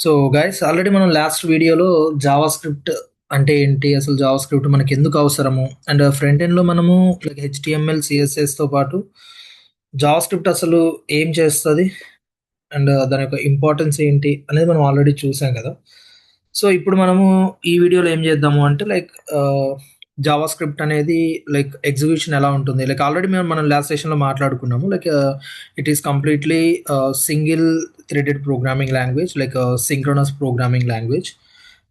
So guys already మనం last వీడియోలో Java script అంటే ఏంటి, అసలు జావా స్క్రిప్ట్ మనకి ఎందుకు అవసరము, అండ్ ఫ్రంట్ ఎండ్ లో మనము లైక్ హెచ్టిఎంఎల్ సిఎస్ఎస్ తో పాటు జావా స్క్రిప్ట్ అసలు ఏం చేస్తుంది అండ్ దాని యొక్క ఇంపార్టెన్స్ ఏంటి అనేది మనం ఆల్రెడీ చూసాం కదా. సో ఇప్పుడు మనము ఈ వీడియోలో ఏం చేద్దాము అంటే లైక్ జావా స్క్రిప్ట్ అనేది లైక్ ఎగ్జిక్యూషన్ ఎలా ఉంటుంది. లైక్ ఆల్రెడీ మనం లాస్ట్ సెషన్లో మాట్లాడుకున్నాము. Like it is completely single threaded programming language, like synchronous programming language,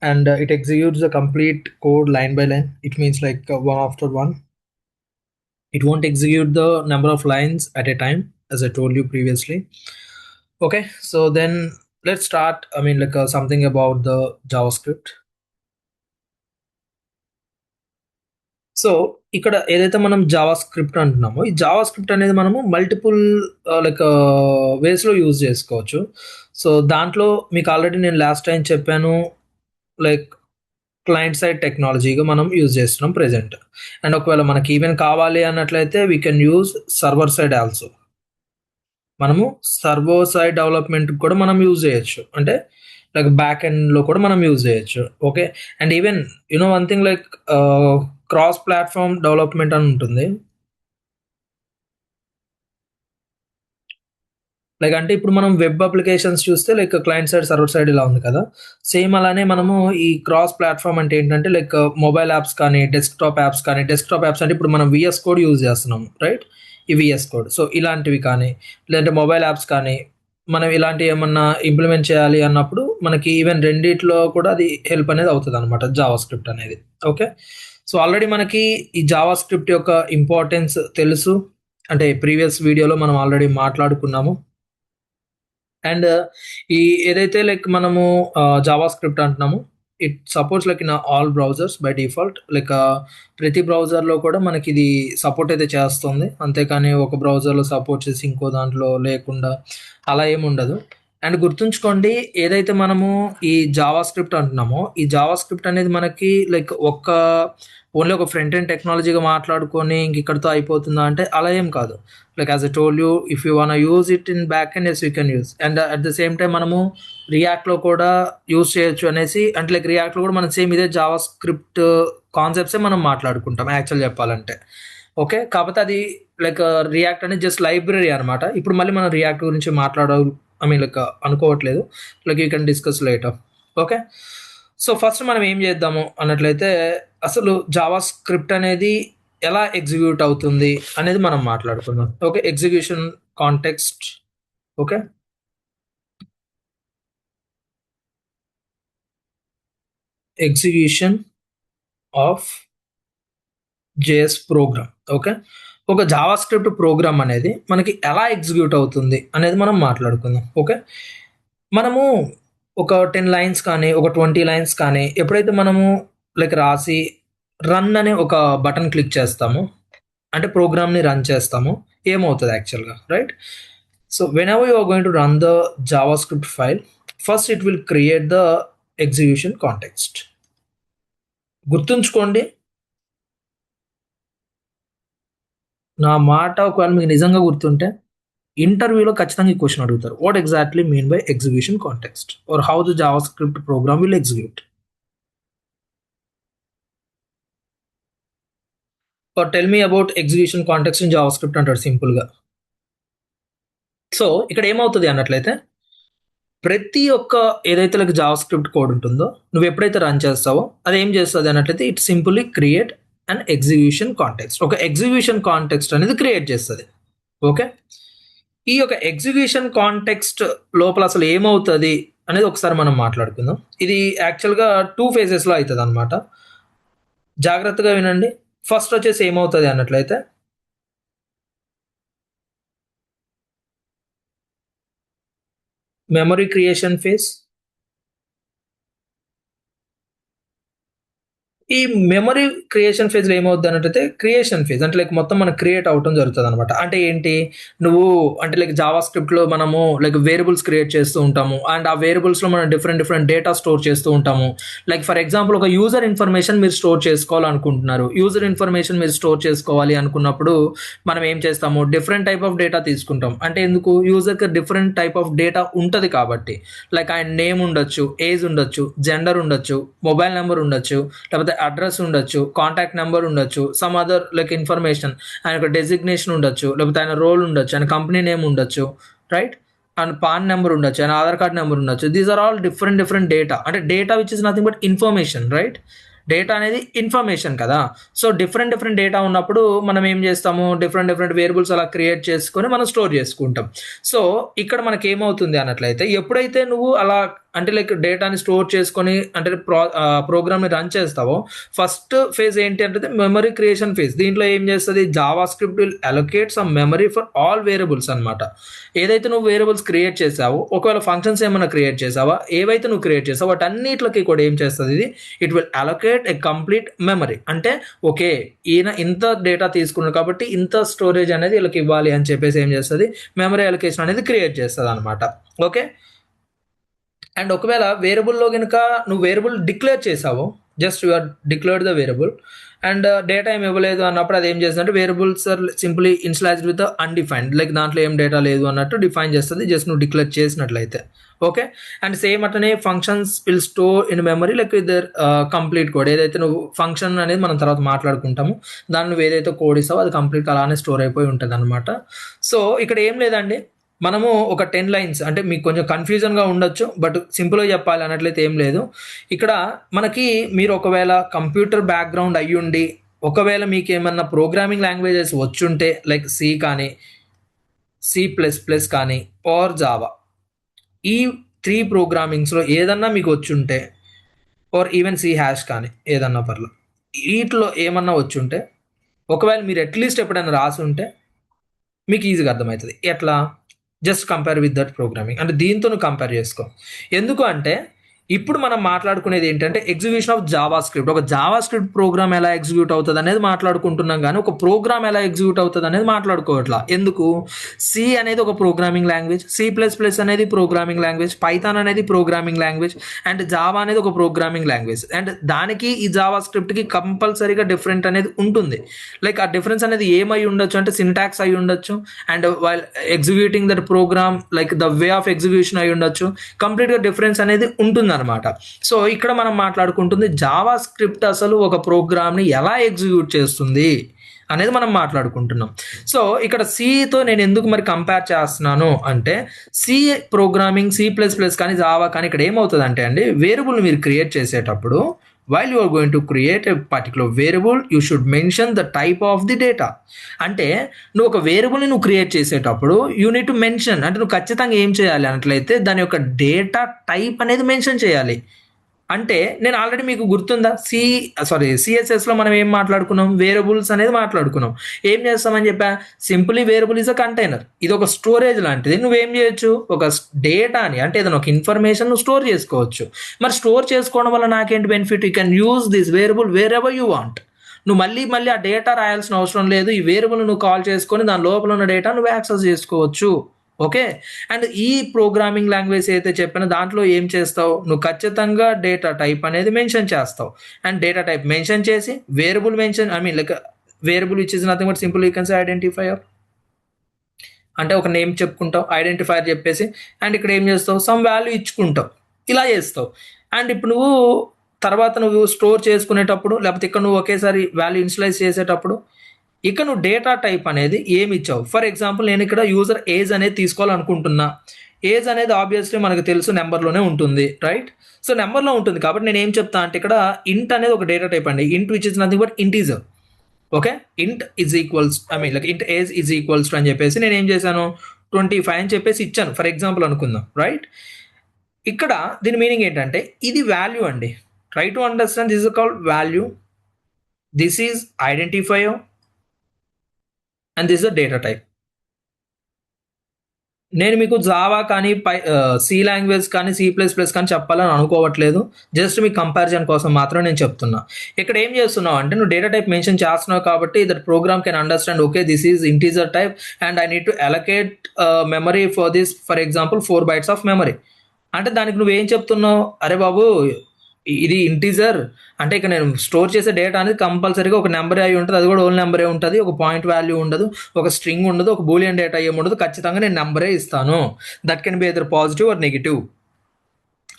and it executes the complete code line by line. It means like one after one. It won't execute the number of lines at a time, as I told you previously. Okay, so then let's start. I mean, like something about the JavaScript. So ఇక్కడ ఏదైతే మనం Java script అంటున్నామో, ఈ Java script అనేది మనము multiple like వేస్లో use చేసుకోవచ్చు. So దాంట్లో మీకు already నేను లాస్ట్ టైం చెప్పాను, లైక్ క్లయింట్ సైడ్ టెక్నాలజీగా మనం యూజ్ చేస్తున్నాం ప్రెజెంట్. అండ్ ఒకవేళ మనకి ఈవెన్ కావాలి అన్నట్లయితే we can use server side also. మనము సర్వర్ సైడ్ డెవలప్మెంట్ కూడా మనం యూజ్ చేయొచ్చు, అంటే లైక్ బ్యాక్ ఎండ్ లో కూడా మనం యూజ్ చేయొచ్చు. Okay, and even you know one thing like cross platform development అని ఉంటుంది. లైక్ అంటే ఇప్పుడు మనం వెబ్ అప్లికేషన్స్ చూస్తే like client side server side ఇలా ఉంది కదా. సేమ్ అలానే మనము ఈ క్రాస్ ప్లాట్ఫామ్ అంటే ఏంటంటే లైక్ మొబైల్ యాప్స్ కానీ డెస్క్టాప్ యాప్స్ కానీ, డెస్క్టాప్ యాప్స్ అంటే ఇప్పుడు మనం విఎస్ కోడ్ యూజ్ చేస్తున్నాం రైట్, ఈ విఎస్ కోడ్. సో ఇలాంటివి కానీ, లేదంటే మొబైల్ యాప్స్ కానీ మనం ఇలాంటివి ఏమన్నా ఇంప్లిమెంట్ చేయాలి అన్నప్పుడు మనకి ఈవెన్ రెండిట్లో కూడా అది హెల్ప్ అనేది అవుతుంది అనమాట జావా స్క్రిప్ట్ అనేది. ఓకే, సో ఆల్రెడీ మనకి ఈ జావా స్క్రిప్ట్ యొక్క ఇంపార్టెన్స్ తెలుసు, అంటే ప్రీవియస్ వీడియోలో మనం ఆల్రెడీ మాట్లాడుకున్నాము. అండ్ ఈ ఏదైతే లైక్ మనము జావా స్క్రిప్ట్ అంటున్నాము, it supports like in all browsers by default. Like ప్రతి బ్రౌజర్లో కూడా మనకి ఇది సపోర్ట్ అయితే చేస్తుంది, అంతేకాని ఒక బ్రౌజర్లో సపోర్ట్ చేసి ఇంకో దాంట్లో లేకుండా అలా ఏమి ఉండదు. అండ్ గుర్తుంచుకోండి, ఏదైతే మనము ఈ జావా స్క్రిప్ట్ అంటున్నామో, ఈ జావా స్క్రిప్ట్ అనేది మనకి లైక్ ఓన్లీ ఒక ఫ్రంట్ ఎండ్ టెక్నాలజీగా మాట్లాడుకొని ఇంక ఇక్కడితో అయిపోతుందా అంటే అలా ఏం కాదు. Like as a tool you, if you want use it in back end, yes you can use. And at the same time మనము రియాక్ట్లో కూడా యూజ్ చేయొచ్చు అనేసి, అంటే లైక్ రియాక్ట్లో కూడా మనం సేమ్ ఇదే జావా స్క్రిప్ట్ కాన్సెప్ట్సే మనం మాట్లాడుకుంటాం యాక్చువల్ చెప్పాలంటే. ఓకే, కాకపోతే అది లైక్ రియాక్ట్ అనేది జస్ట్ లైబ్రరీ అనమాట. ఇప్పుడు మళ్ళీ మనం రియాక్ట్ గురించి ఐ మీన్ లైక్ అనుకోవట్లేదు, like you can discuss later. Okay, so first మనం ఏం చేద్దాము అన్నట్లయితే అసలు జావా స్క్రిప్ట్ అనేది ఎలా ఎగ్జిక్యూట్ అవుతుంది అనేది మనం మాట్లాడుకుందాం. Okay, execution context. Okay, execution of JS program. Okay, ఒక జావా స్క్రిప్ట్ ప్రోగ్రామ్ అనేది మనకి ఎలా ఎగ్జిక్యూట్ అవుతుంది అనేది మనం మాట్లాడుకుందాం. ఓకే, మనము ఒక 10 లైన్స్ కానీ ఒక 20 లైన్స్ కానీ ఎప్పుడైతే మనము లైక్ రాసి రన్ అనే ఒక బటన్ క్లిక్ చేస్తామో, అంటే ప్రోగ్రామ్ని రన్ చేస్తామో, ఏమవుతుంది యాక్చువల్గా right. So whenever you are going to run the JavaScript file, first it will create the execution context. గుర్తుంచుకోండి, నా మాట ఒకవేళ మీకు నిజంగా గుర్తుంటే ఇంటర్వ్యూలో ఖచ్చితంగా ఈ క్వశ్చన్ అడుగుతారు, what exactly mean by execution context or how the JavaScript program will execute. Or tell me about execution context in JavaScript అంటాడు సింపుల్గా. సో ఇక్కడ ఏమవుతుంది అన్నట్లయితే ప్రతి ఒక్క ఏదైతే లైక్ జావా స్క్రిప్ట్ కోడ్ ఉంటుందో, నువ్వు ఎప్పుడైతే రన్ చేస్తావో అది ఏం చేస్తుంది అన్నట్లయితే it simply create and execution context. ఒక ఎగ్జిక్యూషన్ కాంటెక్స్ట్ అనేది క్రియేట్ చేస్తుంది. ఓకే, ఈ యొక్క ఎగ్జిక్యూషన్ కాంటెక్స్ట్ లోపల అసలు ఏమవుతుంది అనేది ఒకసారి మనం మాట్లాడుకుందాం. ఇది యాక్చువల్గా 2 phases అవుతుంది అనమాట. జాగ్రత్తగా వినండి. ఫస్ట్ వచ్చేసి ఏమవుతుంది అన్నట్లయితే మెమరీ క్రియేషన్ ఫేజ్. ఈ మెమరీ క్రియేషన్ ఫేజ్‌లో ఏమవుద్ది అన్నట్టయితే క్రియేషన్ ఫేజ్ అంటే లైక్ మొత్తం మనకు క్రియేట్ అవ్వటం జరుగుతదనమాట. అంటే ఏంటి? నువ్వు అంటే లైక్ జావా స్క్రిప్ట్‌లో మనము లైక్ వేరియబుల్స్ క్రియేట్ చేస్తూ ఉంటాము. అండ్ ఆ వేరియబుల్స్‌లో మనం డిఫరెంట్ డిఫరెంట్ డేటా స్టోర్ చేస్తూ ఉంటాము. లైక్ ఫర్ ఎగ్జాంపుల్ ఒక యూజర్ ఇన్ఫర్మేషన్ మీరు స్టోర్ చేసుకోవాలనుకుంటున్నారు. యూజర్ ఇన్ఫర్మేషన్ మీరు స్టోర్ చేసుకోవాలి అనుకున్నప్పుడు మనం ఏం చేస్తాము? డిఫరెంట్ టైప్ ఆఫ్ డేటా తీసుకుంటాం. అంటే ఎందుకు? యూజర్‌కి డిఫరెంట్ టైప్ ఆఫ్ డేటా ఉంటది కాబట్టి. లైక్ ఆయన నేమ్ ఉండొచ్చు, ఏజ్ ఉండొచ్చు, జెండర్ ఉండొచ్చు, మొబైల్ నంబర్ ఉండొచ్చు, లేకపోతే అడ్రస్ ఉండొచ్చు, కాంటాక్ట్ నెంబర్ ఉండొచ్చు, సమ్ అదర్ లైక్ ఇన్ఫర్మేషన్, ఆయన ఒక డెసిగ్నేషన్ ఉండొచ్చు, లేకపోతే ఆయన రోల్ ఉండొచ్చు, ఆయన కంపెనీ నేమ్ ఉండొచ్చు, రైట్? అండ్ పాన్ నెంబర్ ఉండొచ్చు, ఆయన ఆధార్ కార్డ్ నెంబర్ ఉండొచ్చు. These are all different different data. అంటే data which is nothing but information, right? Data అనేది ఇన్ఫర్మేషన్ కదా. సో డిఫరెంట్ డిఫరెంట్ డేటా ఉన్నప్పుడు మనం ఏం చేస్తాము? డిఫరెంట్ డిఫరెంట్ వేరియబుల్స్ అలా క్రియేట్ చేసుకొని మనం స్టోర్ చేసుకుంటాం. సో ఇక్కడ మనకి ఏమవుతుంది అన్నట్లయితే ఎప్పుడైతే నువ్వు అలా అంటే లైక్ డేటాని స్టోర్ చేసుకొని అంటే ప్రోగ్రామ్ని రన్ చేస్తావో ఫస్ట్ ఫేజ్ ఏంటి అంటే మెమరీ క్రియేషన్ ఫేజ్. దీంట్లో ఏం చేస్తుంది? Java script will allocate some memory for all variables అనమాట. ఏదైతే నువ్వు వేరియబుల్స్ క్రియేట్ చేసావో, ఒకవేళ ఫంక్షన్స్ ఏమైనా క్రియేట్ చేసావా, ఏవైతే నువ్వు క్రియేట్ చేసావో వాటన్నిటికి కూడా ఏం చేస్తుంది ఇది? It will allocate A complete memory. అంటే ఓకే, ఈయన ఇంత డేటా తీసుకున్నాడు కాబట్టి ఇంత స్టోరేజ్ అనేది వీళ్ళకి ఇవ్వాలి అని చెప్పేసి ఏం చేస్తుంది? మెమరీ అలొకేషన్ అనేది క్రియేట్ చేస్తుంది అనమాట. ఓకే. అండ్ ఒకవేళ వేరియబుల్‌లో గనుక నువ్వు వేరియబుల్ డిక్లేర్ చేసావో, just you are declared the variable and data ఏమి ఇవ్వలేదు అన్నప్పుడు అది ఏం చేస్తుందంటే variables are simply initialized with undefined. Like దాంట్లో ఏం డేటా లేదు అన్నట్టు డిఫైన్ చేస్తుంది. జస్ట్ నువ్వు డిక్లేర్ చేసినట్లయితే. ఓకే. అండ్ సేమ్ అట్లనే functions will store in memory like with their complete code. ఏదైతే నువ్వు ఫంక్షన్ అనేది మనం తర్వాత మాట్లాడుకుంటాము. దాన్ని నువ్వు ఏదైతే కోడ్ ఇస్తావో అది కంప్లీట్‌గా అలానే స్టోర్ అయిపోయి ఉంటదనమాట. సో ఇక్కడ ఏం లేదండి. మనము ఒక 10 లైన్స్ అంటే మీకు కొంచెం కన్‌ఫ్యూజన్‌గా ఉండొచ్చు. బట్ సింపుల్‌గా చెప్పాలి అన్నట్లయితే ఏం లేదు. ఇక్కడ మనకి మీరు ఒకవేళ కంప్యూటర్ బ్యాక్‌గ్రౌండ్ అయ్యుండి, ఒకవేళ మీకేమన్నా ప్రోగ్రామింగ్ లాంగ్వేజెస్ వచ్చుంటే లైక్ సి కానీ, సి ప్లస్ ప్లస్ కానీ ఆర్ జావా. ఈ 3 ప్రోగ్రామింగ్స్‌లో ఏదన్నా మీకు వచ్చుంటే ఆర్ ఈవెన్ సి హాష్ కానీ ఏదన్నా పర్లేదు. ఈటిలో ఏమన్నా వచ్చుంటే, ఒకవేళ మీరు అట్‌లీస్ట్ ఎప్పుడైనా రాసుంటే మీకు ఈజీగా అర్థమవుతుంది. ఎట్లా? Just compare with that programming. అంటే దీంతో నువ్వు కంపేర్ చేసుకో. ఎందుకు అంటే ఇప్పుడు మనం మాట్లాడుకునేది ఏంటంటే ఎగ్జిక్యూషన్ ఆఫ్ జావా స్క్రిప్ట్. ఒక జావా స్క్రిప్ట్ ప్రోగ్రామ్ ఎలా ఎగ్జిక్యూట్ అవుతుంది అనేది మాట్లాడుకుంటున్నాం కానీ ఒక ప్రోగ్రామ్ ఎలా ఎగ్జిక్యూట్ అవుతుంది అనేది మాట్లాడుకోవట్లా. ఎందుకు? సి అనేది ఒక programming language, C plus plus అనేది ప్రోగ్రామింగ్ లాంగ్వేజ్, పైథాన్ అనేది ప్రోగ్రామింగ్ లాంగ్వేజ్ అండ్ జావా అనేది ఒక ప్రోగ్రామింగ్ లాంగ్వేజ్. అండ్ దానికి ఈ జావా స్క్రిప్ట్కి కంపల్సరీగా డిఫరెంట్ అనేది ఉంటుంది. లైక్ ఆ డిఫరెన్స్ అనేది ఏమై ఉండొచ్చు అంటే సింటాక్స్ అయి ఉండొచ్చు and while executing that program like the way of execution అయి ఉండొచ్చు. కంప్లీట్గా డిఫరెన్స్ అనేది ఉంటుంది అనమాట. సో ఇక్కడ మనం మాట్లాడుకుంటుంది జావా స్క్రిప్ట్ అసలు ఒక ప్రోగ్రామ్ని ఎలా ఎగ్జిక్యూట్ చేస్తుంది అనేది మనం మాట్లాడుకుంటున్నాం. సో ఇక్కడ సితో నేను ఎందుకు మరి కంపేర్ చేస్తున్నాను అంటే C programming, C plus plus కానీ జావా కానీ ఇక్కడ ఏమవుతుంది అంటే అండి వేరియబుల్ మీరు క్రియేట్ చేసేటప్పుడు while you are going to create a particular variable you should mention the type of the data. అంటే నువ్వు ఒక వేరియబుల్ని నువ్వు క్రియేట్ చేసేటప్పుడు యూ నీడ్ టు మెన్షన్ అంటే నువ్వు ఖచ్చితంగా ఏం చేయాలి అన్నట్లయితే దాని యొక్క డేటా టైప్ అనేది మెన్షన్ చేయాలి. అంటే నేను ఆల్రెడీ మీకు గుర్తుందా సిఎస్ఎస్లో మనం ఏం మాట్లాడుకున్నాం? వేరియబుల్స్ అనేది మాట్లాడుకున్నాం. ఏం చేస్తామని చెప్పా? Simply variable is a container. ఇది ఒక స్టోరేజ్ లాంటిది. నువ్వేం చేయొచ్చు? ఒక డేటాని అంటే ఏదైనా ఒక ఇన్ఫర్మేషన్ నువ్వు స్టోర్ చేసుకోవచ్చు. మరి స్టోర్ చేసుకోవడం వల్ల నాకేంటి benefit? You can use this variable wear ever you want. నువ్వు మళ్ళీ ఆ డేటా రాయాల్సిన అవసరం లేదు. ఈ వేరియబుల్ నువ్వు కాల్ చేసుకొని దాని లోపల ఉన్న డేటా నువ్వు యాక్సెస్ చేసుకోవచ్చు. ఓకే. అండ్ ఈ ప్రోగ్రామింగ్ లాంగ్వేజ్ అయితే చెప్పిన దాంట్లో ఏం చేస్తావు? నువ్వు ఖచ్చితంగా డేటా టైప్ అనేది మెన్షన్ చేస్తావు. అండ్ డేటా టైప్ మెన్షన్ చేసి variable mention like variable which is nothing but simple you can say identifier. అంటే ఒక నేమ్ చెప్పుకుంటావు, ఐడెంటిఫైయర్ చెప్పేసి అండ్ ఇక్కడ ఏం చేస్తావు? సమ్ వాల్యూ ఇచ్చుకుంటావు. ఇలా చేస్తావు. అండ్ ఇప్పుడు నువ్వు తర్వాత నువ్వు స్టోర్ చేసుకునేటప్పుడు లేకపోతే ఇక్కడ నువ్వు ఒకేసారి వాల్యూ ఇనిషియలైజ్ చేసేటప్పుడు ఇక నువ్వు డేటా టైప్ అనేది ఏమి ఇచ్చావు? ఫర్ ఎగ్జాంపుల్ నేను ఇక్కడ యూజర్ ఏజ్ అనేది తీసుకోవాలనుకుంటున్నా. ఏజ్ అనేది ఆబ్వియస్లీ మనకు తెలుసు నెంబర్లోనే ఉంటుంది, రైట్? సో నెంబర్లో ఉంటుంది కాబట్టి నేను ఏం చెప్తా అంటే ఇక్కడ ఇంట్ అనేది ఒక డేటా టైప్ అండి. ఇంట్ which is nothing but integer. Okay. ఇంట్ ఈజ్ ఈక్వల్స్ లైక్ ఇంట్ ఏజ్ ఈజ్ ఈక్వల్స్ అని చెప్పేసి నేను ఏం చేశాను? 25 అని చెప్పేసి ఇచ్చాను ఫర్ ఎగ్జాంపుల్ అనుకుందాం, రైట్? ఇక్కడ దీని మీనింగ్ ఏంటంటే ఇది వాల్యూ అండి. Try to understand this is called value, this is identifier and this is a data type. నేను మీకు జావా కానీ, సి లాంగ్వేజ్ కానీ, సి ప్లస్ ప్లస్ కానీ చెప్పాలని అనుకోవట్లేదు. జస్ట్ మీకు కంపారిజన్ కోసం మాత్రం నేను చెప్తున్నా. ఇక్కడ ఏం చేస్తున్నావు అంటే నువ్వు డేటా టైప్ మెన్షన్ చేస్తున్నావు కాబట్టి that program can understand okay this is integer type and I need to allocate memory for this for example 4 bytes of memory. అంటే దానికి నువ్వేం చెప్తున్నావు? అరే బాబు! ఇది ఇంటీజర్ అంటే ఇక నేను స్టోర్ చేసే డేటా అనేది కంపల్సరీగా ఒక నెంబరే అయి ఉంటది. అది కూడా ఓల్ నెంబరే ఉంటది. ఒక పాయింట్ వాల్యూ ఉండదు. ఒక స్ట్రింగ్ ఉండదు. ఒక బూలియన్ డేటా ఏముండదు. ఖచ్చితంగా నేను నెంబరే ఇస్తాను. That can be either positive or negative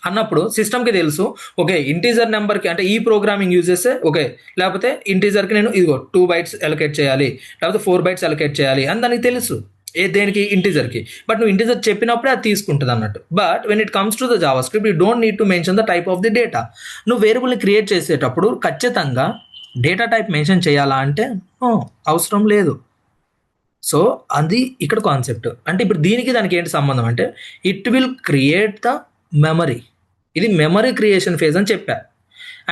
అన్నప్పుడు సిస్టమ్‌కి తెలుసు. ఓకే. ఇంటీజర్ నెంబర్‌కి అంటే ఈ ప్రోగ్రామింగ్ యూజ్ చేస్తే ఓకే. లేకపోతే ఇంటీజర్‌కి నేను ఇదిగో 2 బైట్స్ అలొకేట్ చేయాలి. లేకపోతే 4 బైట్స్ అలొకేట్ చేయాలి అని దానికి తెలుసు. దేనికి? ఇంటీజర్‌కి. బట్ నువ్వు ఇంటీజర్ చెప్పినప్పుడే అది తీసుకుంటది అన్నట్టు. But when it comes to the JavaScript you don't need to mention the type of the data. నువ్వు వేరియబుల్‌ని క్రియేట్ చేసేటప్పుడు ఖచ్చితంగా డేటా టైప్ మెన్షన్ చేయాలా అంటే అవసరం లేదు. సో అది ఇక్కడ కాన్సెప్ట్. అంటే ఇప్పుడు దీనికి దానికి ఏంటి సంబంధం అంటే it will create the memory. ఇది మెమరీ క్రియేషన్ ఫేజ్ అని చెప్పా.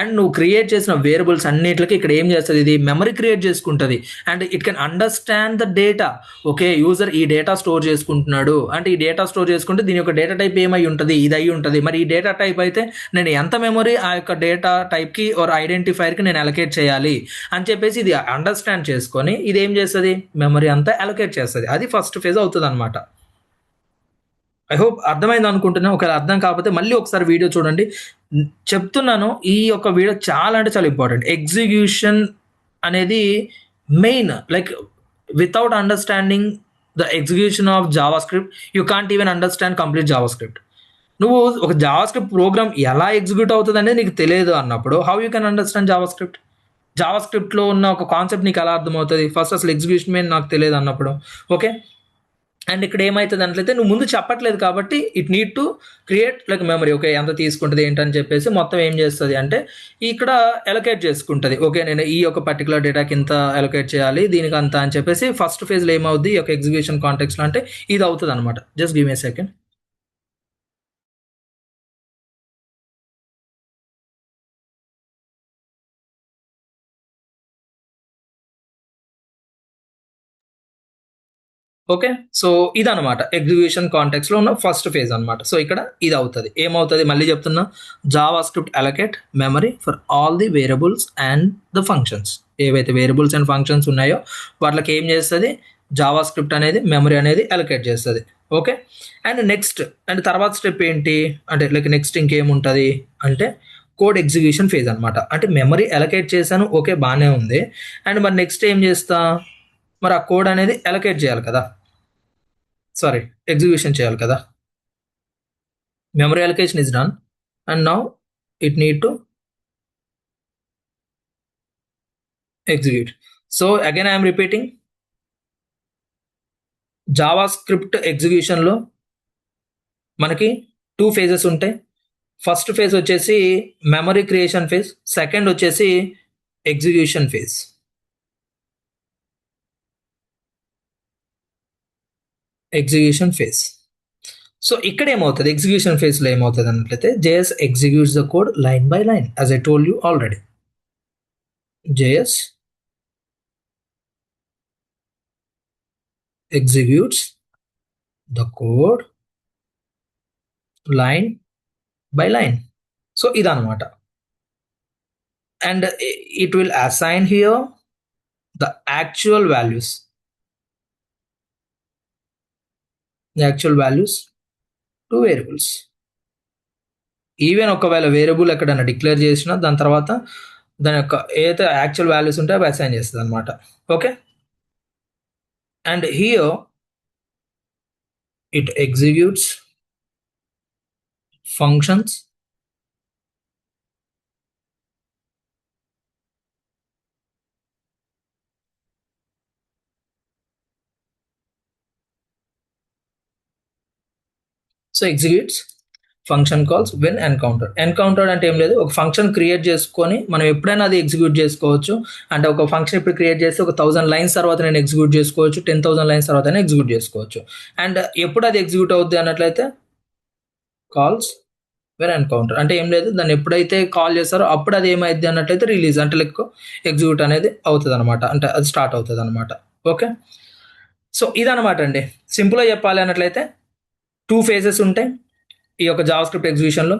అండ్ నువ్వు క్రియేట్ చేసిన వేరియబుల్స్ అన్నిటికి ఇక్కడ ఏం చేస్తుంది? ఇది మెమరీ క్రియేట్ చేసుకుంటుంది and it can understand the data. Okay user ఈ డేటా స్టోర్ చేసుకుంటున్నాడు అంటే ఈ డేటా స్టోర్ చేసుకుంటే దీని యొక్క డేటా టైప్ ఏమై ఉంటుంది? ఇది అయి ఉంటుంది. మరి ఈ డేటా టైప్ అయితే నేను ఎంత మెమరీ ఆ యొక్క డేటా టైప్కి ఆర్ ఐడెంటిఫైర్కి నేను అలొకేట్ చేయాలి అని చెప్పేసి ఇది అండర్స్టాండ్ చేసుకొని ఇది ఏం చేస్తుంది? మెమరీ అంతా అలొకేట్ చేస్తుంది. అది ఫస్ట్ ఫేజ్ అవుతుంది అనమాట. ఐ హోప్ అర్థమైంది అనుకుంటున్నా. ఒకవేళ అర్థం కాకపోతే మళ్ళీ ఒకసారి వీడియో చూడండి. చెప్తున్నాను ఈ యొక్క వీడియో చాలా అంటే చాలా ఇంపార్టెంట్. ఎగ్జిక్యూషన్ అనేది main. Like without understanding the execution of JavaScript you can't even understand complete JavaScript. నువ్వు ఒక జావా స్క్రిప్ట్ ప్రోగ్రామ్ ఎలా ఎగ్జిక్యూట్ అవుతదనేది నీకు తెలియదు అన్నప్పుడు how you can understand JavaScript? జావా స్క్రిప్ట్‌లో ఉన్న ఒక కాన్సెప్ట్ నీకు ఎలా అర్థమవుతది? ఫస్ట్ అసలు ఎగ్జిక్యూషన్ మెయిన్ నాకు తెలియదు అన్నప్పుడు. ఓకే. అండ్ ఇక్కడ ఏమైతుంది అట్లయితే నువ్వు ముందు చెప్పట్లేదు కాబట్టి it need to create like memory. Okay ఎంత తీసుకుంటుంది ఏంటని చెప్పేసి మొత్తం ఏం చేస్తుంది అంటే ఇక్కడ అలొకేట్ చేసుకుంటుంది. ఓకే నేను ఈ యొక్క పర్టికులర్ డేటాకి ఇంత అలొకేట్ చేయాలి దీనికి అంత అని చెప్పేసి ఫస్ట్ ఫేజ్లో ఏమవుద్ది ఈ యొక్క ఎగ్జిక్యూషన్ కాంటెక్స్లో అంటే ఇది అవుతుంది అనమాట. Just give me a second. Okay. So ఇదనమాట ఎగ్జిక్యూషన్ కాంటెక్స్‌లో ఉన్న ఫస్ట్ ఫేజ్ అనమాట. సో ఇక్కడ ఇది అవుతది. ఏమవుతది మళ్ళీ చెప్తున్నా Java script allocate memory for all the variables and the functions. ఏవైతే వేరియబుల్స్ అండ్ ఫంక్షన్స్ ఉన్నాయో వాటికి ఏం చేస్తది జావా స్క్రిప్ట్ అనేది మెమరీ అనేది అలొకేట్ చేస్తది. ఓకే. అండ్ నెక్స్ట్ అండ్ తర్వాత స్టెప్ ఏంటి అంటే లైక్ నెక్స్ట్ ఇంకేముంటది అంటే కోడ్ ఎగ్జిక్యూషన్ ఫేజ్ అనమాట. అంటే మెమరీ అలొకేట్ చేశాను ఓకే బానే ఉంది. అండ్ మరి నెక్స్ట్ ఏం చేస్తా మరి ఆ కోడ్ అనేది అలొకేట్ చేయాలి కదా! సారీ ఎగ్జిక్యూషన్ చేయాలి కదా. Memory allocation is done and now it need to execute. So again I'm repeating JavaScript ఎగ్జిక్యూషన్లో మనకి 2 ఫేజెస్ ఉంటాయి. ఫస్ట్ ఫేజ్ వచ్చేసి మెమరీ క్రియేషన్ ఫేజ్, సెకండ్ వచ్చేసి execution phase. Execution phase. So ఇక్కడ ఏమవుతుంది ఎగ్జిక్యూషన్ ఫేజ్లో ఏమవుతుంది అన్నట్లయితే JS executes the code line by line as I told you already. JS executes the code line by line. So ఇదన్నమాట. And it will assign here the actual values. The actual values to variables. Even ఒకవేళ variable ఎక్కడైనా declare చేసినా దాని తర్వాత దాని యొక్క ఏదైతే actual values ఉంటాయో అవి అసైన్ చేస్తుంది అనమాట. Okay. And here it executes functions so executes function calls when encounter. Encountered అంటే ఏం లేదు ఒక ఫంక్షన్ క్రియేట్ చేసుకొని మనం ఎప్పుడైనా అది ఎగ్జిక్యూట్ చేసుకోవచ్చు. అంటే ఒక ఫంక్షన్ ఇప్పుడు క్రియేట్ చేస్తే ఒక 1000 లైన్స్ తర్వాత నేను ఎగ్జిక్యూట్ చేసుకోవచ్చు, 10,000 లైన్స్ తర్వాత ఎగ్జిక్యూట్ చేసుకోవచ్చు. అండ్ ఎప్పుడు అది ఎగ్జిక్యూట్ అవుద్ది అన్నట్లయితే కాల్స్ వెన్ ఎన్కౌంటర్ అంటే ఏం లేదు దాన్ని ఎప్పుడైతే కాల్ చేస్తారో అప్పుడు అది ఏమైంది అన్నట్లయితే రిలీజ్ అంటే లెక్క ఎగ్జిక్యూట్ అనేది అవుతుంది అనమాట. అంటే అది స్టార్ట్ అవుతుంది అనమాట. ఓకే. సో ఇదనమాట అండి సింపుల్గా చెప్పాలి అన్నట్లయితే 2 ఫేజెస్ ఉంటాయి ఈ యొక్క జావా స్క్రిప్ట్ ఎగ్జిక్యూషన్లో.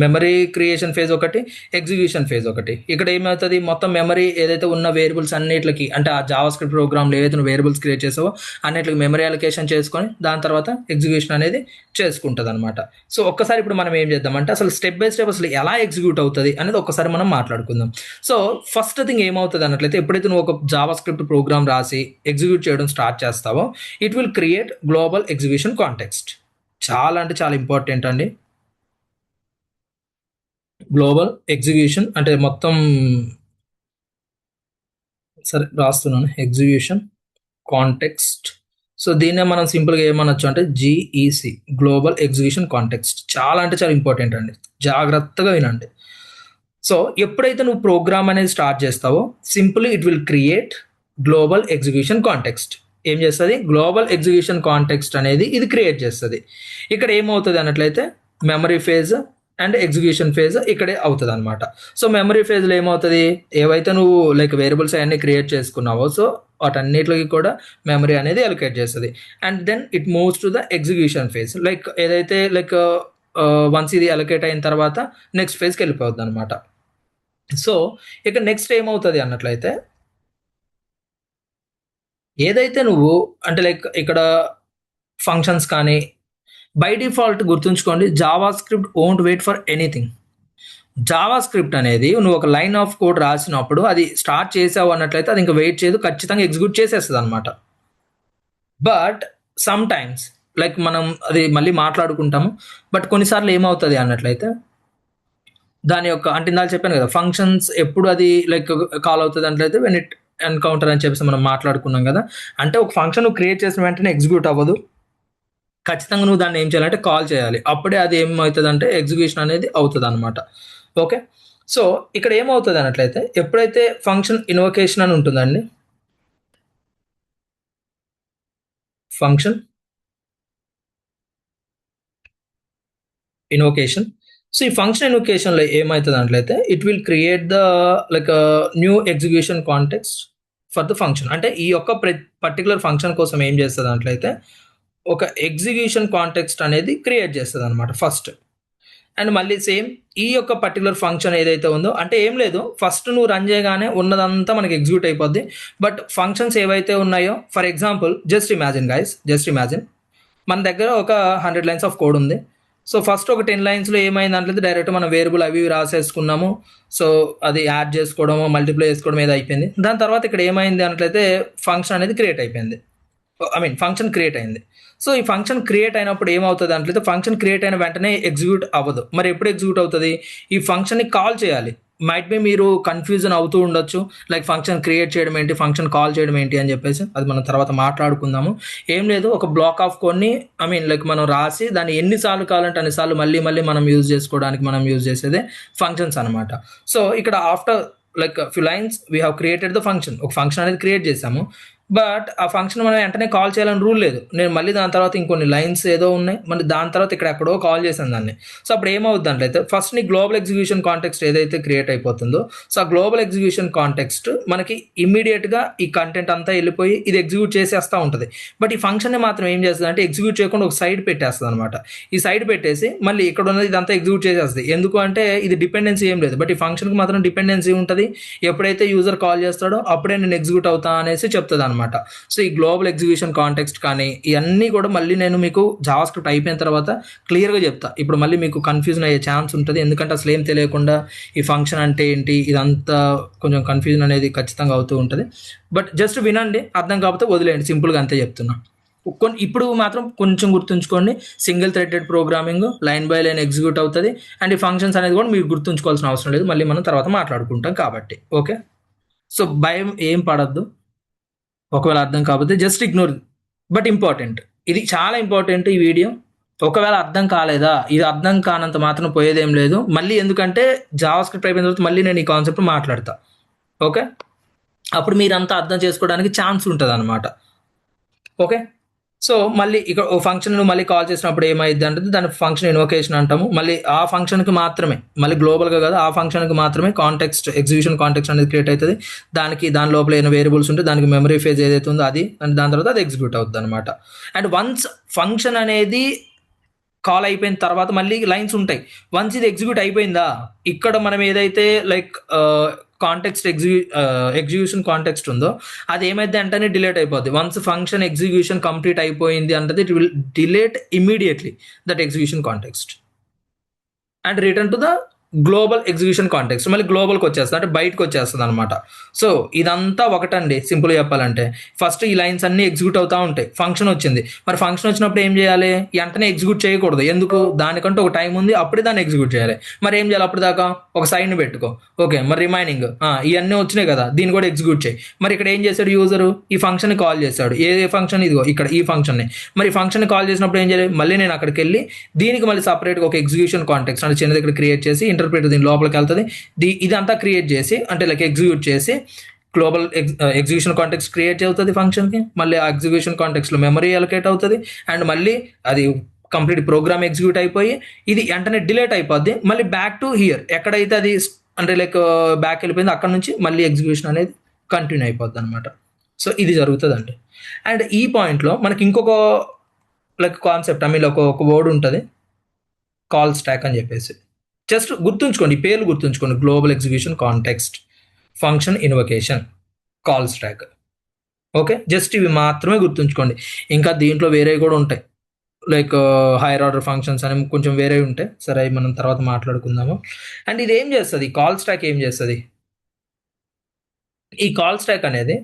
మెమరీ క్రియేషన్ ఫేజ్ ఒకటి, ఎగ్జిక్యూషన్ ఫేజ్ ఒకటి. ఇక్కడ ఏమవుతుంది, మొత్తం మెమరీ ఏదైతే ఉన్న వేరియబుల్స్ అన్నిటికి, అంటే ఆ జావా స్క్రిప్ట్ ప్రోగ్రామ్లో ఏదైతే నువ్వు వేరియబుల్స్ క్రియేట్ చేసావో అన్నిటికి మెమరీ అలొకేషన్ చేసుకొని దాని తర్వాత ఎగ్జిక్యూషన్ అనేది చేసుకుంటుంది అనమాట. సో ఒక్కసారి ఇప్పుడు మనం ఏం చేద్దామంటే అసలు స్టెప్ బై స్టెప్ అసలు ఎలా ఎగ్జిక్యూట్ అవుతుంది అనేది ఒక్కసారి మనం మాట్లాడుకుందాం. సో ఫస్ట్ థింగ్ ఏమవుతుంది అన్నట్లయితే, ఎప్పుడైతే నువ్వు ఒక జావా స్క్రిప్ట్ ప్రోగ్రామ్ రాసి ఎగ్జిక్యూట్ చేయడం స్టార్ట్ చేస్తావో it will create global execution context. చాలా అంటే చాలా ఇంపార్టెంట్ అండి. గ్లోబల్ ఎగ్జిక్యూషన్ అంటే మొత్తం సరే రాస్తున్నాను, ఎగ్జిక్యూషన్ కాంటెక్స్ట్. సో దీన్నే మనం సింపుల్గా ఏమనొచ్చు అంటే జీఈసి, గ్లోబల్ ఎగ్జిక్యూషన్ కాంటెక్స్ట్. చాలా అంటే చాలా ఇంపార్టెంట్ అండి, జాగ్రత్తగా వినండి. సో ఎప్పుడైతే నువ్వు ప్రోగ్రామ్ అనేది స్టార్ట్ చేస్తావో simply it will create global execution context. ఏం చేస్తుంది, గ్లోబల్ ఎగ్జిక్యూషన్ కాంటెక్స్ట్ అనేది ఇది క్రియేట్ చేస్తుంది. ఇక్కడ ఏమవుతుంది అన్నట్లయితే memory phase and execution phase ఇక్కడే అవుతుంది అనమాట. సో మెమరీ ఫేజ్లో ఏమవుతుంది, ఏవైతే నువ్వు లైక్ వేరియబుల్స్ అవన్నీ క్రియేట్ చేసుకున్నావో సో వాటన్నిటికి కూడా మెమరీ అనేది అలొకేట్ చేస్తుంది. And then it moves to the execution phase. Like ఏదైతే లైక్ వన్స్ ఇది అలొకేట్ అయిన తర్వాత నెక్స్ట్ ఫేజ్కి వెళ్ళిపోతుంది అనమాట. సో ఇక నెక్స్ట్ ఏమవుతుంది అన్నట్లయితే, ఏదైతే నువ్వు అంటే లైక్ ఇక్కడ ఫంక్షన్స్ కానీ బై డిఫాల్ట్ గుర్తుంచుకోండి, JavaScript won't wait for anything. JavaScript అనేది నువ్వు ఒక లైన్ ఆఫ్ కోడ్ రాసినప్పుడు అది స్టార్ట్ చేసావు అన్నట్లయితే అది ఇంకా వెయిట్ చేయదు, ఖచ్చితంగా ఎగ్జిక్యూట్ చేసేస్తుంది అనమాట. బట్ సమ్ టైమ్స్ లైక్ మనం అది మళ్ళీ మాట్లాడుకుంటాము. బట్ కొన్నిసార్లు ఏమవుతుంది అన్నట్లయితే దాని యొక్క అంటే ఇందాక చెప్పాను కదా, ఫంక్షన్స్ ఎప్పుడు అది లైక్ కాల్ అవుతుంది అన్నట్లయితే వెన్ ఇట్ ఎన్కౌంటర్ అని చెప్పేసి మనం మాట్లాడుకున్నాం కదా. అంటే ఒక ఫంక్షన్ నువ్వు క్రియేట్ చేసిన వెంటనే ఎగ్జిక్యూట్ అవ్వదు, ఖచ్చితంగా నువ్వు దాన్ని ఏం చేయాలంటే కాల్ చేయాలి, అప్పుడే అది ఏమవుతుంది అంటే ఎగ్జిక్యూషన్ అనేది అవుతుంది అనమాట. ఓకే, సో ఇక్కడ ఏమవుతుంది అన్నట్లయితే ఎప్పుడైతే ఫంక్షన్ ఇన్వొకేషన్ అని ఉంటుందండి, ఫంక్షన్ ఇన్వొకేషన్. సో ఈ ఫంక్షన్ ఇన్వొకేషన్లో ఏమవుతుంది అన్నట్లయితే it will create the like new execution context for the function. అంటే ఈ యొక్క పర్టికులర్ ఫంక్షన్ కోసం ఏం చేస్తుంది అన్నట్లయితే ఒక ఎగ్జిక్యూషన్ కాంటెక్స్ట్ అనేది క్రియేట్ చేస్తుంది అనమాట ఫస్ట్. అండ్ మళ్ళీ సేమ్ ఈ యొక్క పర్టికులర్ ఫంక్షన్ ఏదైతే ఉందో అంటే ఏం లేదు, ఫస్ట్ నువ్వు రన్ చేయగానే ఉన్నదంతా మనకి ఎగ్జిక్యూట్ అయిపోద్ది. బట్ ఫంక్షన్స్ ఏవైతే ఉన్నాయో, for example just imagine guys, just imagine మన దగ్గర ఒక 100 లైన్స్ ఆఫ్ కోడ్ ఉంది. సో ఫస్ట్ ఒక 10 లైన్స్లో ఏమైంది అంటే డైరెక్ట్ మనం వేరియబుల్ అవి రాసేసుకున్నాము. సో అది యాడ్ చేసుకోవడము మల్టిప్లై చేసుకోవడం ఏదో అయిపోయింది. దాని తర్వాత ఇక్కడ ఏమైంది అన్నట్లయితే ఫంక్షన్ అనేది క్రియేట్ అయిపోయింది, ఫంక్షన్ క్రియేట్ అయింది. సో ఈ ఫంక్షన్ క్రియేట్ అయినప్పుడు ఏమవుతుంది అంటే ఫంక్షన్ క్రియేట్ అయిన వెంటనే ఎగ్జిక్యూట్ అవ్వదు. మరి ఎప్పుడు ఎగ్జిక్యూట్ అవుతుంది, ఈ ఫంక్షన్ని కాల్ చేయాలి. మైట్ బి మీరు కన్ఫ్యూజన్ అవుతూ ఉండొచ్చు, లైక్ ఫంక్షన్ క్రియేట్ చేయడం ఏంటి, ఫంక్షన్ కాల్ చేయడం ఏంటి అని చెప్పేసి, అది మనం తర్వాత మాట్లాడుకుందాము. ఏం లేదు, ఒక బ్లాక్ ఆఫ్ కొన్ని లైక్ మనం రాసి దాన్ని ఎన్నిసార్లు కావాలంటే అన్నిసార్లు మళ్ళీ మళ్ళీ మనం యూజ్ చేసుకోవడానికి మనం యూజ్ చేసేదే ఫంక్షన్స్ అనమాట. సో ఇక్కడ after like few lines we have created the function, ఒక ఫంక్షన్ అనేది క్రియేట్ చేసాము. బట్ ఆ ఫంక్షన్ మనం వెంటనే కాల్ చేయాలని రూల్ లేదు. నేను మళ్ళీ దాని తర్వాత ఇంకొన్ని లైన్స్ ఏదో ఉన్నాయి, మళ్ళీ దాని తర్వాత ఇక్కడ ఎక్కడో కాల్ చేశాను దాన్ని. సో అప్పుడు ఏమవుతుంది అంటే ఫస్ట్ నీ గ్లోబల్ ఎగ్జిక్యూషన్ కాంటెక్స్ట్ ఏదైతే క్రియేట్ అయిపోతుందో, సో ఆ గ్లోబల్ ఎగ్జిక్యూషన్ కాంటెక్స్ట్ మనకి ఇమ్మీడియట్గా ఈ కంటెంట్ అంతా వెళ్ళిపోయి ఇది ఎగ్జిక్యూట్ చేసేస్తూ ఉంటుంది. బట్ ఈ ఫంక్షన్ని మాత్రం ఏం చేస్తుంది అంటే ఎగ్జిక్యూట్ చేయకుండా ఒక సైడ్ పెట్టేస్తుంది అనమాట. ఈ సైడ్ పెట్టేసి మళ్ళీ ఇక్కడ ఉన్నది ఇదంతా ఎగ్జిక్యూట్ చేసేస్తుంది. ఎందుకు అంటే ఇది డిపెండెన్సీ ఏం లేదు, బట్ ఈ ఫంక్షన్కి మాత్రం డిపెండెన్సీ ఉంటుంది. ఎప్పుడైతే యూజర్ కాల్ చేస్తాడో అప్పుడే నేను ఎగ్జిక్యూట్ అవుతా అనేసి చెప్తుంది అనమాట. సో ఈ గ్లోబల్ ఎగ్జిక్యూషన్ కాంటెక్స్ట్ కానీ ఇవన్నీ కూడా మళ్ళీ నేను మీకు జావా స్క్రిప్ట్ అయిపోయిన తర్వాత క్లియర్గా చెప్తా. ఇప్పుడు మళ్ళీ మీకు కన్ఫ్యూజన్ అయ్యే ఛాన్స్ ఉంటుంది, ఎందుకంటే అసలు ఏం తెలియకుండా ఈ ఫంక్షన్ అంటే ఏంటి ఇదంతా కొంచెం కన్ఫ్యూజన్ అనేది ఖచ్చితంగా అవుతూ ఉంటుంది. బట్ జస్ట్ వినండి, అర్థం కాకపోతే వదిలేయండి, సింపుల్గా అంతే చెప్తున్నా. ఇప్పుడు మాత్రం కొంచెం గుర్తుంచుకోండి, single threaded programming line by line execute అవుతుంది. అండ్ ఈ ఫంక్షన్స్ అనేది కూడా మీరు గుర్తుంచుకోవాల్సిన అవసరం లేదు, మళ్ళీ మనం తర్వాత మాట్లాడుకుంటాం కాబట్టి. ఓకే, సో భయం ఏం పడద్దు, ఒకవేళ అర్థం కాకపోతే జస్ట్ ఇగ్నోర్. బట్ ఇంపార్టెంట్, ఇది చాలా ఇంపార్టెంట్ ఈ వీడియో. ఒకవేళ అర్థం కాలేదా, ఇది అర్థం కానంత మాత్రం పోయేదేం లేదు మళ్ళీ, ఎందుకంటే జావా స్క్రిప్ట్ అయిపోయిన తర్వాత మళ్ళీ నేను ఈ కాన్సెప్ట్ మాట్లాడతా. ఓకే, అప్పుడు మీరంతా అర్థం చేసుకోవడానికి ఛాన్స్ ఉంటుంది అనమాట. ఓకే, సో మళ్ళీ ఇక్కడ ఓ ఫంక్షన్ మళ్ళీ కాల్ చేసినప్పుడు ఏమైంది అంటే దాని ఫంక్షన్ ఇన్వొకేషన్ అంటాము. మళ్ళీ ఆ ఫంక్షన్కి మాత్రమే, మళ్ళీ గ్లోబల్గా కాదు, ఆ ఫంక్షన్కి మాత్రమే కాంటెక్స్ట్ ఎగ్జిక్యూషన్ కాంటెక్స్ట్ అనేది క్రియేట్ అవుతుంది. దాని లోపల ఏమైనా వేరియబుల్స్ ఉంటే దానికి మెమరీ ఫేజ్ ఏదైతే ఉందో అది, అండ్ దాని తర్వాత అది ఎగ్జిక్యూట్ అవుతుంది అనమాట. అండ్ వన్స్ ఫంక్షన్ అనేది కాల్ అయిపోయిన తర్వాత మళ్ళీ లైన్స్ ఉంటాయి. వన్స్ ఇది ఎగ్జిక్యూట్ అయిపోయిందా, ఇక్కడ మనం ఏదైతే లైక్ కాంటెక్స్ట్ ఎగ్జిక్యూషన్ కాంటెక్స్ట్ ఉందో అది ఏమైతే అంటేనే డిలేట్ అయిపోద్ది. వన్స్ ఫంక్షన్ ఎగ్జిక్యూషన్ కంప్లీట్ అయిపోయింది అంటే it will delete immediately that execution context and return to the global execution context. మళ్ళీ గ్లోబల్కి వచ్చేస్తుంది, అంటే బయటకు వచ్చేస్తుంది అనమాట. సో ఇదంతా ఒకటండి సింపుల్ చెప్పాలంటే. ఫస్ట్ ఈ లైన్స్ అన్ని ఎగ్జిక్యూట్ అవుతూ ఉంటాయి. ఫంక్షన్ వచ్చింది, మరి ఫంక్షన్ వచ్చినప్పుడు ఏం చేయాలి, వెంటనే ఎగ్జిక్యూట్ చేయకూడదు. ఎందుకు, దానికంటే ఒక టైం ఉంది, అప్పుడే దాన్ని ఎగ్జిక్యూట్ చేయాలి. మరి ఏం చేయాలి, అప్పటిదాకా ఒక సైడ్ని పెట్టుకో. ఓకే, మరి రిమైనింగ్ ఇవన్నీ వచ్చినాయి కదా, దీన్ని కూడా ఎగ్జిక్యూట్ చేయి. మరి ఇక్కడ ఏం చేశాడు యూజరు, ఈ ఫంక్షన్ కాల్ చేశాడు. ఏ ఫంక్షన్, ఇదిగో ఇక్కడ ఈ ఫంక్షన్ని. మరి ఫంక్షన్ కాల్ చేసినప్పుడు ఏం చేయాలి, మళ్ళీ నేను అక్కడికి వెళ్ళి దీనికి మళ్ళీ సపరేట్గా ఒక ఎగ్జిక్యూషన్ కాంటెక్స్ట్ అంటే చిన్నది ఇక్కడ క్రియేట్ చేసి ఇంటర్ప్రిటర్ దీని లోపలికి వెళ్తుంది. ఇదంతా క్రియేట్ చేసి అంటే లైక్ ఎగ్జిక్యూట్ చేసి గ్లోబల్ ఎగ్జిక్యూషన్ కాంటెక్స్ట్ క్రియేట్ అవుతుంది ఫంక్షన్కి. మళ్ళీ ఆ ఎగ్జిక్యూషన్ కాంటెక్స్ట్లో మెమరీ అలొకేట్ అవుతుంది అండ్ మళ్ళీ అది కంప్లీట్ ప్రోగ్రామ్ ఎగ్జిక్యూట్ అయిపోయి ఇది వెంటనే డిలేట్ అయిపోద్ది. మళ్ళీ బ్యాక్ టు హియర్ ఎక్కడైతే అది అంటే లైక్ బ్యాక్ వెళ్ళిపోయింది అక్కడ నుంచి మళ్ళీ ఎగ్జిక్యూషన్ అనేది కంటిన్యూ అయిపోద్ది అనమాట. సో ఇది జరుగుతుందండి. అండ్ ఈ పాయింట్లో మనకి ఇంకొక లైక్ కాన్సెప్ట్ ఒక వర్డ్ ఉంటుంది, కాల్ స్టాక్ అని చెప్పేసి. జస్ట్ గుర్తుంచుకోండి, ఈ పేర్లు గుర్తుంచుకోండి: global execution context, function invocation, call stock. Okay, just ఇవి మాత్రమే గుర్తుంచుకోండి. ఇంకా దీంట్లో వేరే కూడా ఉంటాయి, లైక్ హైయర్ ఆర్డర్ ఫంక్షన్స్ అని కొంచెం వేరే ఉంటాయి. సరే, అవి మనం తర్వాత మాట్లాడుకుందాము. అండ్ ఇది ఏం చేస్తుంది, కాల్ స్టాక్ ఏం చేస్తుంది, ఈ కాల్ స్టాక్ అనేది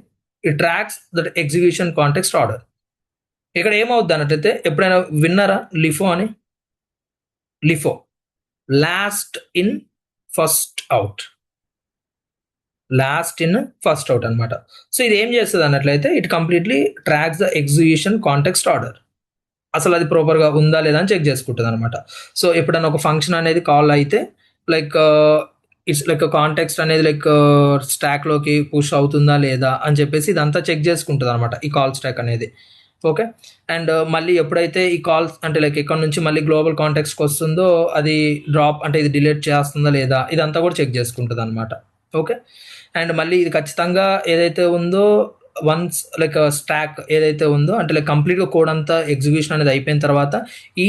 it tracks that execution context order. ఇక్కడ ఏమవుద్ది అన్నట్లయితే, ఎప్పుడైనా విన్నారా లిఫో అని? LIFO, last in first out, last in first out అనమాట. సో ఇది ఏం చేస్తుంది అన్నట్లయితే, it completely tracks the execution context order. అసలు అది ప్రాపర్గా ఉందా లేదా అని చెక్ చేసుకుంటుంది అనమాట. సో ఎప్పుడైనా ఒక ఫంక్షన్ అనేది కాల్ అయితే లైక్ ఇట్స్ లైక్ కాంటెక్స్ట్ అనేది లైక్ స్టాక్లోకి పుష్ అవుతుందా లేదా అని చెప్పేసి ఇదంతా చెక్ చేసుకుంటుంది అనమాట ఈ కాల్ స్టాక్ అనేది. ఓకే, అండ్ మళ్ళీ ఎప్పుడైతే ఈ కాల్స్ అంటే లైక్ ఇక్కడ నుంచి మళ్ళీ గ్లోబల్ కాంటెక్స్ట్కి వస్తుందో అది డ్రాప్ అంటే ఇది డిలీట్ చేస్తుందా లేదా ఇదంతా కూడా చెక్ చేసుకుంటుంది అనమాట. ఓకే, అండ్ మళ్ళీ ఇది ఖచ్చితంగా ఏదైతే ఉందో వన్స్ లైక్ స్టాక్ ఏదైతే ఉందో అంటే లైక్ కంప్లీట్గా కోడ్ అంతా ఎగ్జిక్యూషన్ అనేది అయిపోయిన తర్వాత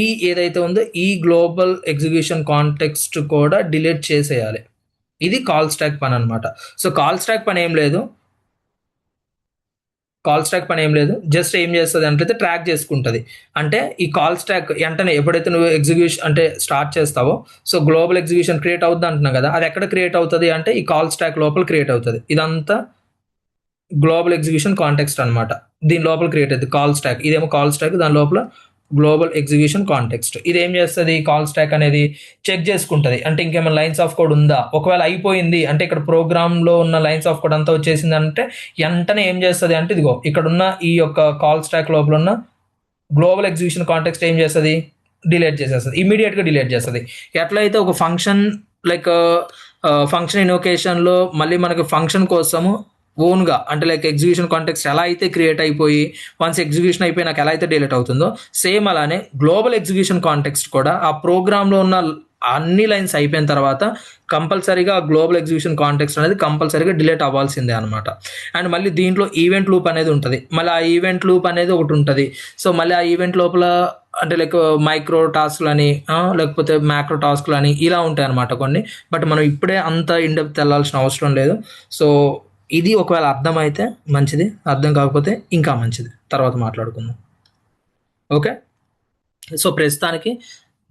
ఈ ఏదైతే ఉందో ఈ గ్లోబల్ ఎగ్జిక్యూషన్ కాంటెక్స్ట్ కూడా డిలీట్ చేసేయాలి. ఇది కాల్ స్టాక్ పని అనమాట. సో కాల్ స్టాక్ పని ఏం లేదు, జస్ట్ ఏం చేస్తుంది అంటే ట్రాక్ చేసుకుంటుంది. అంటే ఈ కాల్ స్టాక్ వెంటనే ఎప్పుడైతే నువ్వు ఎగ్జిక్యూషన్ అంటే స్టార్ట్ చేస్తావో, సో గ్లోబల్ ఎగ్జిక్యూషన్ క్రియేట్ అవుతుంది అంటున్నావు కదా, అది ఎక్కడ క్రియేట్ అవుతుంది అంటే ఈ కాల్ స్టాక్ లోపల క్రియేట్ అవుతుంది. ఇదంతా గ్లోబల్ ఎగ్జిక్యూషన్ కాంటెక్స్ట్ అనమాట. దీని లోపల క్రియేట్ అవుతుంది కాల్ స్టాక్. ఇదేమో కాల్ స్టాక్, దాని లోపల గ్లోబల్ ఎగ్జిక్యూషన్ కాంటెక్స్ట్. ఇది ఏం చేస్తుంది, కాల్ స్టాక్ అనేది చెక్ చేసుకుంటుంది అంటే ఇంకేమైనా లైన్స్ ఆఫ్ కోడ్ ఉందా. ఒకవేళ అయిపోయింది అంటే ఇక్కడ ప్రోగ్రామ్లో ఉన్న లైన్స్ ఆఫ్ కోడ్ అంతా వచ్చేసింది అంటే వెంటనే ఏం చేస్తుంది అంటే ఇదిగో ఇక్కడ ఉన్న ఈ యొక్క కాల్ స్టాక్ లోపల ఉన్న గ్లోబల్ ఎగ్జిక్యూషన్ కాంటెక్స్ట్ ఏం చేస్తుంది, డిలీట్ చేసేస్తుంది, ఇమీడియట్గా డిలీట్ చేస్తుంది. ఎట్లయితే ఒక ఫంక్షన్ లైక్ ఫంక్షన్ ఇన్వొకేషన్లో మళ్ళీ మనకి ఫంక్షన్ కోసము ఓన్గా అంటే లైక్ ఎగ్జిక్యూషన్ కాంటెక్స్ట్ ఎలా అయితే క్రియేట్ అయిపోయి వన్స్ ఎగ్జిక్యూషన్ అయిపోయి నాకు ఎలా అయితే డిలీట్ అవుతుందో, సేమ్ అలానే గ్లోబల్ ఎగ్జిక్యూషన్ కాంటెక్స్ట్ కూడా ఆ ప్రోగ్రాంలో ఉన్న అన్ని లైన్స్ అయిపోయిన తర్వాత కంపల్సరీగా గ్లోబల్ ఎగ్జిక్యూషన్ కాంటెక్స్ట్ అనేది కంపల్సరీగా డిలీట్ అవ్వాల్సిందే అనమాట. అండ్ మళ్ళీ దీంట్లో ఈవెంట్ లూప్ అనేది ఉంటుంది. మళ్ళీ ఆ ఈవెంట్ లూప్ అనేది ఒకటి ఉంటుంది. సో మళ్ళీ ఆ ఈవెంట్ లోపల అంటే లైక్ మైక్రో టాస్క్లు అని లేకపోతే మ్యాక్రో టాస్క్లు అని ఇలా ఉంటాయి అనమాట కొన్ని. బట్ మనం ఇప్పుడే అంత ఇన్డెప్త్ వెళ్ళాల్సిన అవసరం లేదు. సో ఇది ఒకవేళ అర్థమైతే మంచిది, అర్థం కాకపోతే ఇంకా మంచిది, తర్వాత మాట్లాడుకుందాం. ఓకే, సో ప్రస్తుతానికి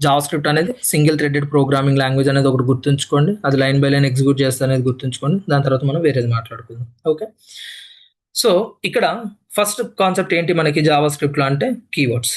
జావా స్క్రిప్ట్ అనేది సింగిల్ థ్రెడెడ్ ప్రోగ్రామింగ్ లాంగ్వేజ్ అనేది ఒకటి గుర్తుంచుకోండి. అది లైన్ బై లైన్ ఎగ్జిక్యూట్ చేస్తే అనేది గుర్తుంచుకోండి. దాని తర్వాత మనం వేరేది మాట్లాడుకుందాం. ఓకే, సో ఇక్కడ ఫస్ట్ కాన్సెప్ట్ ఏంటి మనకి జావా స్క్రిప్ట్లో అంటే keywords.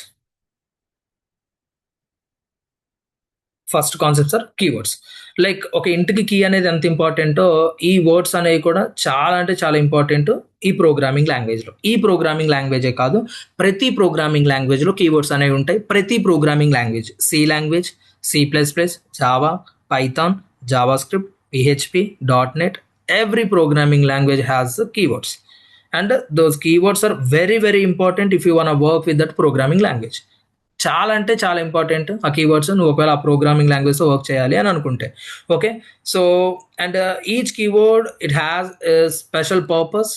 First concepts are keywords. Like ఒక ఇంటికి కీ అనేది ఎంత ఇంపార్టెంటో ఈ వర్డ్స్ అనేవి కూడా చాలా అంటే చాలా ఇంపార్టెంట్ ఈ ప్రోగ్రామింగ్ లాంగ్వేజ్లో. ఈ ప్రోగ్రామింగ్ లాంగ్వేజే కాదు, ప్రతి ప్రోగ్రామింగ్ లాంగ్వేజ్లో కీవర్డ్స్ అనేవి ఉంటాయి. ప్రతి programming language, C language, C++, Java, Python, JavaScript, PHP, .NET, every programming language has keywords. And those keywords are very very important if you want work with that programming language. చాలా అంటే చాలా important ఆ keywords, నువ్వు ఒకవేళ ఆ programming లాంగ్వేజ్తో work చేయాలి అని అనుకుంటే. Okay, so and each keyword it has a special purpose.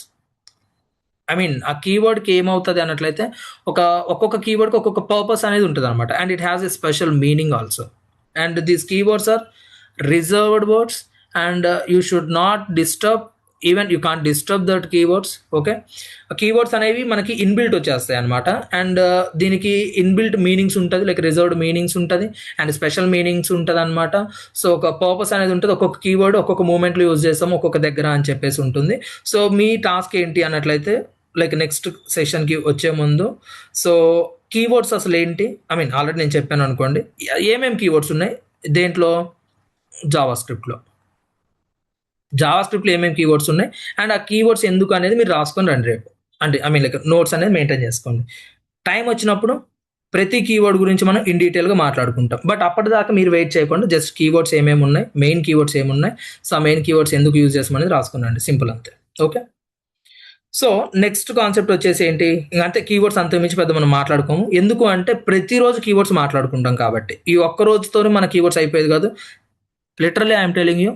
I mean ఆ కీవర్డ్కి ఏమవుతుంది అన్నట్లయితే ఒక్కొక్క కీవర్డ్కి ఒక్కొక్క పర్పస్ అనేది ఉంటుంది అనమాట. And it has a special meaning also. And these keywords are reserved words and you should not disturb, even you can't disturb that keywords. Okay, keywords అనేవి మనకి ఇన్బిల్ట్ వచ్చేస్తాయి అనమాట. అండ్ దీనికి ఇన్బిల్ట్ మీనింగ్స్ ఉంటుంది, like reserved meanings ఉంటుంది and special meanings ఉంటుంది అనమాట. So ఒక పర్పస్ అనేది ఉంటుంది, ఒక్కొక్క కీవర్డ్ ఒక్కొక్క మూమెంట్లో యూజ్ చేస్తాము ఒక్కొక్క దగ్గర అని చెప్పేసి ఉంటుంది. సో మీ టాస్క్ ఏంటి అన్నట్లయితే లైక్ నెక్స్ట్ సెషన్కి వచ్చే ముందు, సో కీవర్డ్స్ అసలు ఏంటి, ఐ మీన్ ఆల్రెడీ నేను చెప్పాను అనుకోండి ఏమేమి కీవర్డ్స్ ఉన్నాయి దేంట్లో, జావా స్క్రిప్ట్లో ఏమేమి కీవర్డ్స్ ఉన్నాయి అండ్ ఆ కీవర్డ్స్ ఎందుకు అనేది మీరు రాసుకొని రండి రేపు. అంటే ఐ మీన్ లైక్ నోట్స్ అనేది మెయింటైన్ చేసుకోండి. టైం వచ్చినప్పుడు ప్రతి కీవర్డ్ గురించి మనం ఇన్ డీటెయిల్గా మాట్లాడుకుంటాం. బట్ అప్పటిదాకా మీరు వెయిట్ చేయకుండా జస్ట్ కీవర్డ్స్ ఏమేమి ఉన్నాయి, మెయిన్ కీవర్డ్స్ ఏమున్నాయి, సో ఆ మెయిన్ కీవర్డ్స్ ఎందుకు యూజ్ చేస్తామనేది రాసుకున్నాండి, సింపుల్ అంతే. ఓకే, సో నెక్స్ట్ కాన్సెప్ట్ వచ్చేసి ఏంటి, అంతే కీవర్డ్స్ అంతకుమించి పెద్ద మనం మాట్లాడుకోము. ఎందుకు అంటే ప్రతిరోజు కీవర్డ్స్ మాట్లాడుకుంటాం కాబట్టి. ఈ ఒక్క రోజుతో మన కీవర్డ్స్ అయిపోయేది కాదు. Literally I'm telling you,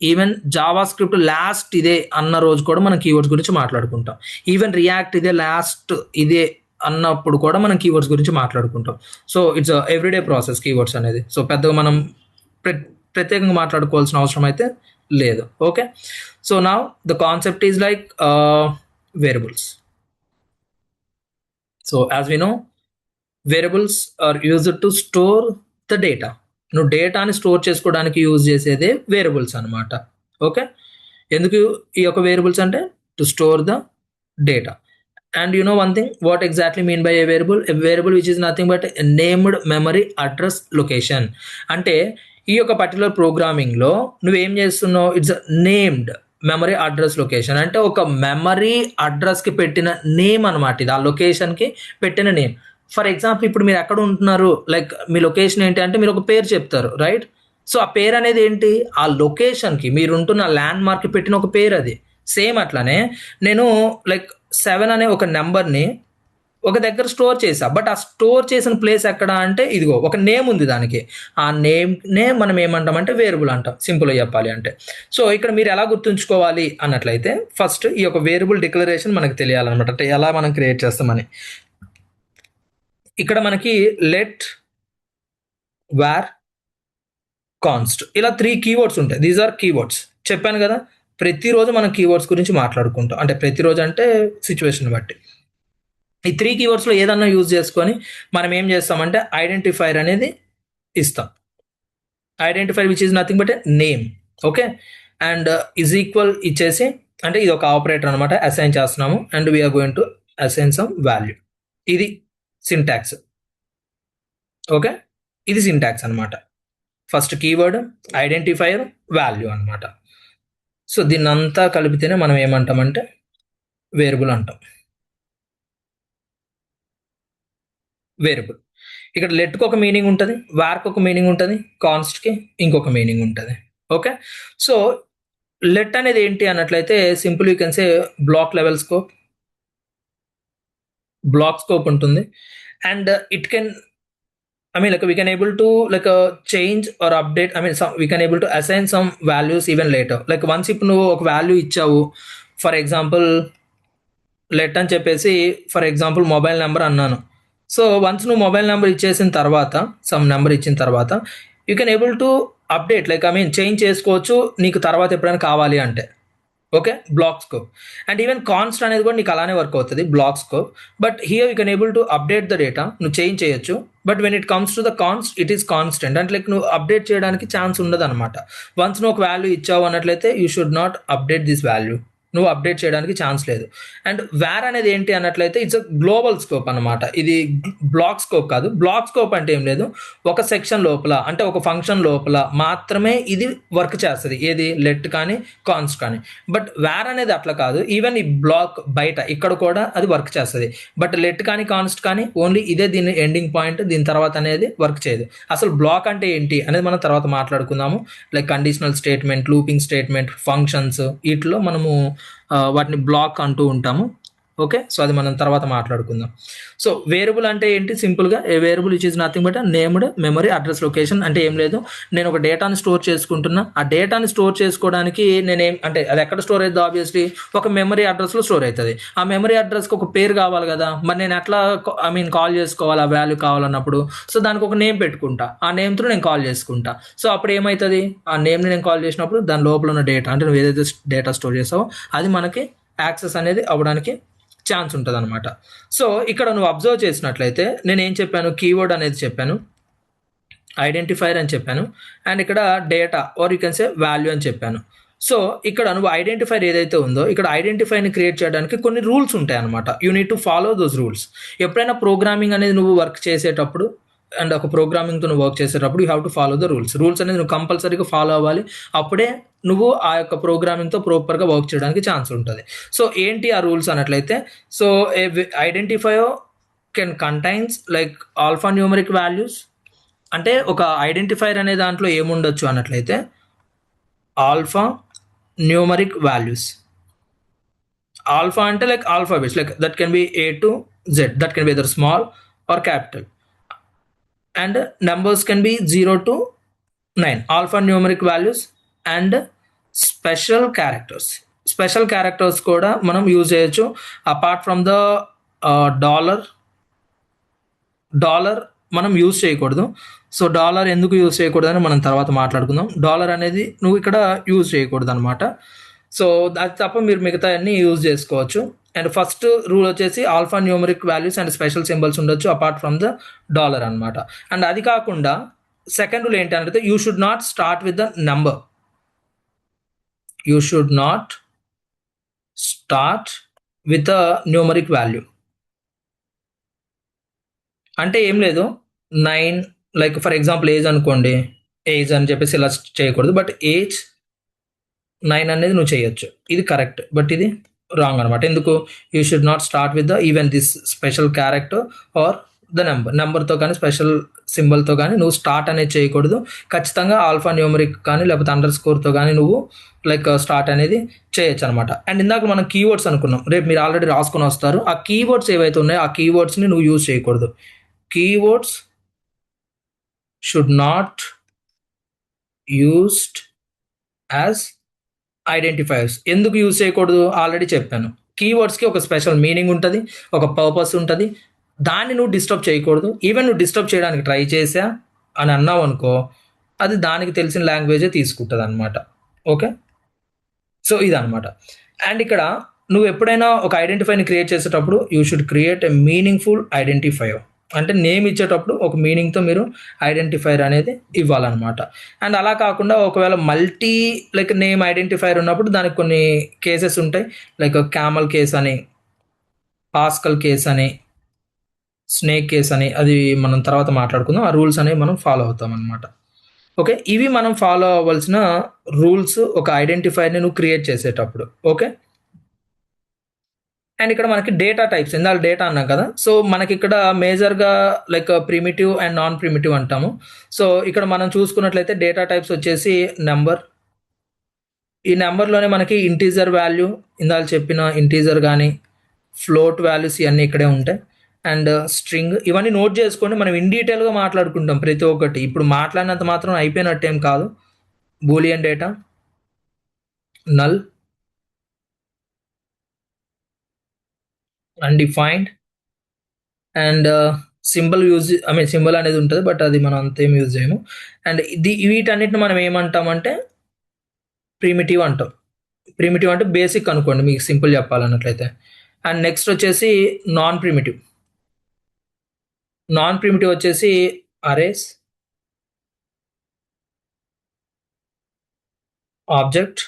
even Java script last ఇదే అన్న రోజు కూడా మనం కీవర్డ్స్ గురించి మాట్లాడుకుంటాం. ఈవెన్ రియాక్ట్ ఇదే లాస్ట్ ఇదే అన్నప్పుడు కూడా మనం కీవర్డ్స్ గురించి మాట్లాడుకుంటాం. So it's everyday process keywords అనేది. సో పెద్దగా మనం ప్రత్యేకంగా మాట్లాడుకోవాల్సిన అవసరం అయితే లేదు. Okay, so now the concept is like variables. So as we know, variables are used to store the data. నువ్వు డేటాని స్టోర్ చేసుకోవడానికి యూజ్ చేసేదే వేరియబుల్స్ అనమాట. ఓకే, ఎందుకు ఈ యొక్క వేరియబుల్స్ అంటే to store the data. And you know one thing, what exactly mean by A variable? A variable which is nothing but named memory address location. అంటే ఈ యొక్క పర్టికులర్ ప్రోగ్రామింగ్లో నువ్వేం చేస్తున్నావు, it's named memory address location. అంటే ఒక memory అడ్రస్కి పెట్టిన name అనమాట ఇది, ఆ లొకేషన్కి పెట్టిన నేమ్. ఫర్ ఎగ్జాంపుల్ ఇప్పుడు మీరు ఎక్కడ ఉంటున్నారు, లైక్ మీ లొకేషన్ ఏంటి అంటే మీరు ఒక పేరు చెప్తారు, రైట్? సో ఆ పేరు అనేది ఏంటి, ఆ లొకేషన్కి మీరు ఉంటున్న ల్యాండ్ మార్క్కి పెట్టిన ఒక పేరు అది. సేమ్ అట్లానే నేను లైక్ 7 అనే ఒక నెంబర్ని ఒక దగ్గర స్టోర్ చేసా, బట్ ఆ స్టోర్ చేసిన ప్లేస్ ఎక్కడ అంటే ఇదిగో ఒక నేమ్ ఉంది దానికి. ఆ నేమ్నే మనం ఏమంటామంటే వేరియబుల్ అంటాం, సింపుల్గా చెప్పాలి అంటే. సో ఇక్కడ మీరు ఎలా గుర్తుంచుకోవాలి అన్నట్లయితే ఫస్ట్ ఈ యొక్క వేరియబుల్ డిక్లరేషన్ మనకు తెలియాలన్నమాట, అంటే ఎలా మనం క్రియేట్ చేస్తామని. ఇక్కడ మనకి లెట్, వేర్, కాన్స్ట్ ఇలా 3 కీవర్డ్స్ ఉంటాయి. These are keywords. చెప్పాను కదా, ప్రతిరోజు మనం కీవర్డ్స్ గురించి మాట్లాడుకుంటాం, అంటే ప్రతిరోజు అంటే సిచ్యువేషన్ బట్టి. ఈ 3 కీవర్డ్స్లో ఏదన్నా యూజ్ చేసుకొని మనం ఏం చేస్తామంటే ఐడెంటిఫైర్ అనేది ఇస్తాం. Identifier which is nothing but name. Okay, and is equal ఇచ్చేసి, అంటే ఇది ఒక ఆపరేటర్ అనమాట, అసైన్ చేస్తున్నాము and we're going to assign some value. ఇది సింటాక్స్. ఓకే, ఇది సింటాక్స్ అనమాట. ఫస్ట్ కీవర్డ్, ఐడెంటిఫైర్, వాల్యూ అనమాట. సో దీన్ని అంతా కలిపితేనే మనం ఏమంటామంటే వేరియబుల్ అంటాం. వేరియబుల్. ఇక్కడ లెట్కి ఒక మీనింగ్ ఉంటుంది, వార్కి ఒక మీనింగ్ ఉంటుంది, కాన్స్ట్కి ఇంకొక మీనింగ్ ఉంటుంది. ఓకే, సో లెట్ అనేది ఏంటి అన్నట్లయితే simple you can say block level scope. Block scope ఉంటుంది and it can, I mean, like we can able to like change or update. I mean, we can able to assign some values even later. Like once if నువ్వు ఒక value ఇచ్చావు, for example let అని చెప్పేసి for example mobile number అన్నాను. So once నువ్వు mobile number ఇచ్చేసిన తర్వాత, some number ఇచ్చిన తర్వాత you can able to update, like I mean change చేసుకోవచ్చు నీకు తర్వాత ఎప్పుడైనా కావాలి అంటే. Okay, block scope. And even const అనేది కూడా నీకు అలానే వర్క్ అవుతుంది, block scope. But here you can able to update the data, నువ్వు చేంజ్ చేయొచ్చు. But when it comes to the const, it is constant. అంటే లైక్ నువ్వు అప్డేట్ చేయడానికి ఛాన్స్ ఉండదు అనమాట. వన్స్ నువ్వు ఒక వాల్యూ ఇచ్చావు అన్నట్లయితే you should not update this value, నువ్వు అప్డేట్ చేయడానికి ఛాన్స్ లేదు. అండ్ వేర్ అనేది ఏంటి అన్నట్లయితే ఇట్స్ అ గ్లోబల్ స్కోప్ అనమాట, ఇది బ్లాక్ స్కోప్ కాదు. బ్లాక్ స్కోప్ అంటే ఏం లేదు, ఒక సెక్షన్ లోపల అంటే ఒక ఫంక్షన్ లోపల మాత్రమే ఇది వర్క్ చేస్తుంది, ఏది లెట్ కానీ కాన్స్ట్ కానీ. బట్ వేర్ అనేది అట్లా కాదు, ఈవెన్ ఈ బ్లాక్ బయట ఇక్కడ కూడా అది వర్క్ చేస్తుంది. బట్ లెట్ కానీ కాన్స్ట్ కానీ ఓన్లీ ఇదే దీని ఎండింగ్ పాయింట్, దీని తర్వాత అనేది వర్క్ చేయదు. అసలు బ్లాక్ అంటే ఏంటి అనేది మనం తర్వాత మాట్లాడుకుందాము. Like conditional statement, looping statement, functions, వీటిలో మనము వాటిని బ్లాక్ అంటూ ఉంటాము. ఓకే, సో అది మనం తర్వాత మాట్లాడుకుందాం. సో వేరియబుల్ అంటే ఏంటి, సింపుల్గా a variable which is nothing but named memory address location. అంటే ఏం లేదు, నేను ఒక డేటాని స్టోర్ చేసుకుంటున్నా, ఆ డేటాని స్టోర్ చేసుకోవడానికి నేనేం అంటే అది ఎక్కడ స్టోర్ అవుతుంది, ఆబ్వియస్లీ ఒక మెమరీ అడ్రస్లో స్టోర్ అవుతుంది. ఆ మెమరీ అడ్రస్కి ఒక పేరు కావాలి కదా, మరి నేను ఎట్లా కాల్ చేసుకోవాలి ఆ వాల్యూ కావాలన్నప్పుడు, సో దానికి ఒక నేమ్ పెట్టుకుంటా, ఆ నేమ్ త్రూ నేను కాల్ చేసుకుంటా. సో అప్పుడు ఏమవుతుంది, ఆ నేమ్ని నేను కాల్ చేసినప్పుడు దాని లోపల ఉన్న డేటా, అంటే నువ్వు ఏదైతే డేటా స్టోర్ చేసావో అది మనకి యాక్సెస్ అనేది అవ్వడానికి ఛాన్స్ ఉంటుంది అనమాట. సో ఇక్కడ నువ్వు అబ్జర్వ్ చేసినట్లయితే నేను ఏం చెప్పాను, కీవర్డ్ అనేది చెప్పాను, ఐడెంటిఫైర్ అని చెప్పాను, అండ్ ఇక్కడ data or you can say value అని చెప్పాను. సో ఇక్కడ నువ్వు ఐడెంటిఫైర్ ఏదైతే ఉందో, ఇక్కడ ఐడెంటిఫైర్ని క్రియేట్ చేయడానికి కొన్ని రూల్స్ ఉంటాయి అనమాట. You need to follow those rules. ఎప్పుడైనా ప్రోగ్రామింగ్ అనేది నువ్వు వర్క్ చేసేటప్పుడు అండ్ ఒక ప్రోగ్రామింగ్తో నువ్వు వర్క్ చేసేటప్పుడు you have to follow the rules. Rules అనేది నువ్వు కంపల్సరీగా ఫాలో అవ్వాలి, అప్పుడే నువ్వు ఆ యొక్క ప్రోగ్రామింగ్తో ప్రాపర్గా వర్క్ చేయడానికి ఛాన్స్ ఉంటుంది. సో ఏంటి ఆ రూల్స్ అన్నట్లయితే, so identifier can contains like alpha numeric values. అంటే ఒక ఐడెంటిఫైర్ అనే దాంట్లో ఏముండొచ్చు అన్నట్లయితే ఆల్ఫా న్యూమరిక్ వాల్యూస్. ఆల్ఫా అంటే like alphabets, like that can be A to Z, that can be either small or capital, and numbers can be 0 to 9, alpha numeric values and special characters. Special characters కూడా మనం use చేయొచ్చు apart from the dollar మనం use చేయకూడదు. So dollar ఎందుకు use చేయకూడదు అని మనం తర్వాత మాట్లాడుకుందాం. డాలర్ అనేది నువ్వు ఇక్కడ యూజ్ చేయకూడదు అనమాట. సో అది తప్ప మీరు మిగతా అన్ని యూజ్ చేసుకోవచ్చు. అండ్ ఫస్ట్ రూల్ వచ్చేసి alpha numeric values and special symbols ఉండొచ్చు అపార్ట్ ఫ్రమ్ ద డాలర్ అనమాట. అండ్ అది కాకుండా సెకండ్ రూల్ ఏంటి అంటే you should not start with the number. You should not start with a numeric value. అంటే ఏం లేదు, 9 లైక్ ఫర్ ఎగ్జాంపుల్ ఏజ్ అనుకోండి, ఏజ్ అని చెప్పేసి ఇలా చేయకూడదు, బట్ ఏజ్ 9 అనేది నువ్వు చేయొచ్చు, ఇది కరెక్ట్. బట్ ఇది రాంగ్ అనమాట. ఎందుకు, you should not start with the even this special character are the నెంబర్తో కానీ స్పెషల్ సింబల్తో కానీ నువ్వు స్టార్ట్ అనేది చేయకూడదు. ఖచ్చితంగా ఆల్ఫా న్యూమరిక్ కానీ లేకపోతే అండర్ స్కోర్తో కానీ నువ్వు లైక్ స్టార్ట్ అనేది చేయొచ్చు అనమాట. అండ్ ఇందాక మనం కీవర్డ్స్ అనుకున్నాం, రేపు మీరు ఆల్రెడీ రాసుకొని వస్తారు. ఆ కీవర్డ్స్ ఏవైతే ఉన్నాయో ఆ కీవర్డ్స్ని నువ్వు యూజ్ చేయకూడదు. Keywords should not used as identifiers. ఎందుకు యూజ్ చేయకూడదు ఆల్రెడీ చెప్పాను. కీవర్డ్స్కి ఒక స్పెషల్ మీనింగ్ ఉంటుంది, ఒక పర్పస్ ఉంటుంది, దాన్ని నువ్వు డిస్టర్బ్ చేయకూడదు. ఈవెన్ నువ్వు డిస్టర్బ్ చేయడానికి ట్రై చేసా అని అన్నావు అనుకో, అది దానికి తెలిసిన లాంగ్వేజే తీసుకుంటుంది అనమాట. ఓకే, సో ఇదనమాట. అండ్ ఇక్కడ నువ్వు ఎప్పుడైనా ఒక ఐడెంటిఫైని క్రియేట్ చేసేటప్పుడు you should create a meaningful identifier. అంటే నేమ్ ఇచ్చేటప్పుడు ఒక మీనింగ్తో మీరు ఐడెంటిఫైర్ అనేది ఇవ్వాలన్నమాట. అండ్ అలా కాకుండా ఒకవేళ మల్టీ లైక్ నేమ్ ఐడెంటిఫైర్ ఉన్నప్పుడు దానికి కొన్ని కేసెస్ ఉంటాయి, లైక్ క్యామల్ కేస్ అని, పాస్కల్ కేస్ అని, స్నేక్ కేస్ అని, అది మనం తర్వాత మాట్లాడుకుందాం. ఆ రూల్స్ అనేవి మనం ఫాలో అవుతాం అనమాట. ఓకే, ఇవి మనం ఫాలో అవ్వాల్సిన రూల్స్ ఒక ఐడెంటిఫైర్ని నువ్వు క్రియేట్ చేసేటప్పుడు. ఓకే, అండ్ ఇక్కడ మనకి డేటా టైప్స్, ఇందాక డేటా అన్నాం కదా, సో మనకి ఇక్కడ మేజర్గా like primitive and non primitive అంటాము. సో ఇక్కడ మనం చూసుకున్నట్లయితే డేటా టైప్స్ వచ్చేసి నెంబర్. ఈ నెంబర్లోనే మనకి ఇంటీజర్ వాల్యూ, ఇందాక చెప్పిన ఇంటీజర్ కానీ ఫ్లోట్ వాల్యూస్ ఇవన్నీ ఇక్కడే ఉంటాయి. అండ్ స్ట్రింగ్, ఇవన్నీ నోట్ చేసుకోండి, మనం ఇన్ డీటెయిల్గా మాట్లాడుకుంటాం ప్రతి ఒక్కటి. ఇప్పుడు మాట్లాడినంత మాత్రం అయిపోయినట్టేం కాదు. Boolean data, null, undefined, and symbol use, symbol అనేది ఉంటుంది బట్ అది మనం అంతేం యూజ్ చేయము. అండ్ వీటన్నిటిని మనం ఏమంటామంటే ప్రిమిటివ్ అంటాం. ప్రిమిటివ్ అంటే బేసిక్ అనుకోండి, మీకు సింపుల్ చెప్పాలన్నట్లయితే. అండ్ నెక్స్ట్ వచ్చేసి నాన్ ప్రిమిటివ్. నాన్ ప్రిమిటివ్ వచ్చేసి arrays, object,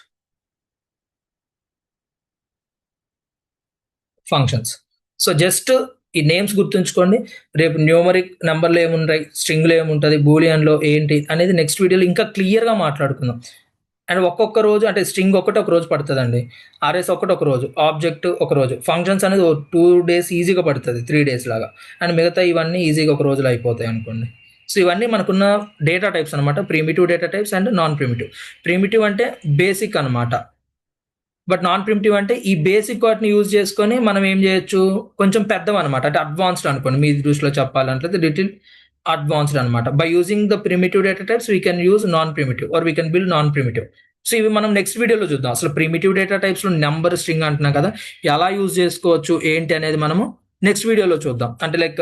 functions. So just ఈ నేమ్స్ గుర్తుంచుకోండి. రేపు న్యూమరిక్ నెంబర్లో ఏముంటాయి, స్ట్రింగ్లో ఏముంటుంది, బూలియన్లో ఏంటి అనేది నెక్స్ట్ వీడియోలో ఇంకా క్లియర్గా మాట్లాడుకుందాం. అండ్ ఒక్కొక్క రోజు అంటే స్ట్రింగ్ ఒకటి ఒక రోజు పడుతుందండి, ఆర్ఎస్ ఒకటి ఒక రోజు, ఆబ్జెక్ట్ ఒక రోజు, ఫంక్షన్స్ అనేది 2 days ఈజీగా పడుతుంది, 3 days లాగా. అండ్ మిగతా ఇవన్నీ ఈజీగా ఒక రోజులో అయిపోతాయి అనుకోండి. సో ఇవన్నీ మనకున్న డేటా టైప్స్ అనమాట, primitive data types and non primitive. Primitive అంటే బేసిక్ అనమాట. బట్ నాన్ ప్రిమిటివ్ అంటే ఈ బేసిక్ వాటిని యూజ్ చేసుకొని మనం ఏం చేయొచ్చు, కొంచెం పెద్దవన్నమాట, అంటే అడ్వాన్స్డ్ అనుకోండి మీ దృష్టిలో చెప్పాలంటే లిటిల్ అడ్వాన్స్డ్ అనమాట. By using the primitive data types we can use non primitive or we can build non primitive. So ఇవి మనం నెక్స్ట్ వీడియోలో చూద్దాం. అసలు ప్రిమిటివ్ డేటా టైప్స్లో నెంబర్ స్ట్రింగ్ అంటున్నాం కదా, ఎలా యూజ్ చేసుకోవచ్చు ఏంటి అనేది మనము నెక్స్ట్ వీడియోలో చూద్దాం. అంటే లైక్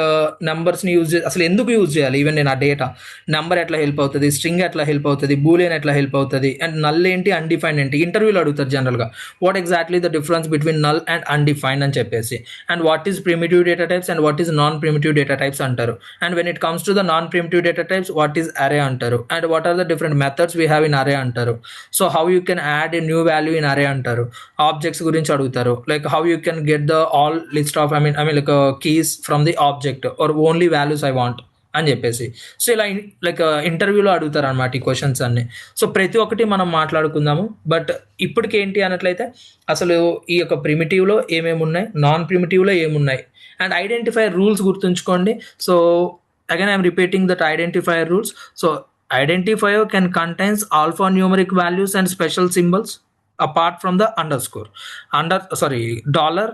నెంబర్స్ని యూజ్ అసలు ఎందుకు యూజ్ చేయాలి, ఈవెన్ నేను ఆ డేటా నెంబర్ ఎట్లా హెల్ప్ అవుతుంది, స్ట్రింగ్ ఎట్లా హెల్ప్ అవుతుంది, బూలియన్ ఎట్లా హెల్ప్ అవుతుంది, అండ్ నల్ ఏంటి అన్డిఫైన్డ్ ఏంటి. ఇంటర్వ్యూలో అడుగుతారు జనరల్గా, what exactly the difference between null and undefined అని చెప్పేసి, and what is primitive data types and what is non primitive data types అంటారు. And when it comes to the non primitive data types what is array అంటారు, and what are the different methods we have in array అంటారు. So how you can add a new value in array అంటారు. Objects గురించి అడుగుతారు, like how you can get the all list of I mean like keys from the object or only values I want అని చెప్పేసి. So ఇలా like ఇంటర్వ్యూలో అడుగుతారు అనమాట ఈ క్వశ్చన్స్ అన్ని. సో ప్రతి ఒక్కటి మనం మాట్లాడుకుందాము. బట్ ఇప్పటికి ఏంటి అన్నట్లయితే అసలు ఈ యొక్క ప్రిమిటివ్లో ఏమేమి ఉన్నాయి, నాన్ ప్రిమిటివ్లో ఏమున్నాయి, అండ్ ఐడెంటిఫైయర్ రూల్స్ గుర్తుంచుకోండి. So again I'm repeating that identifier rules. So identifier can contains alpha numeric values and special symbols apart from the dollar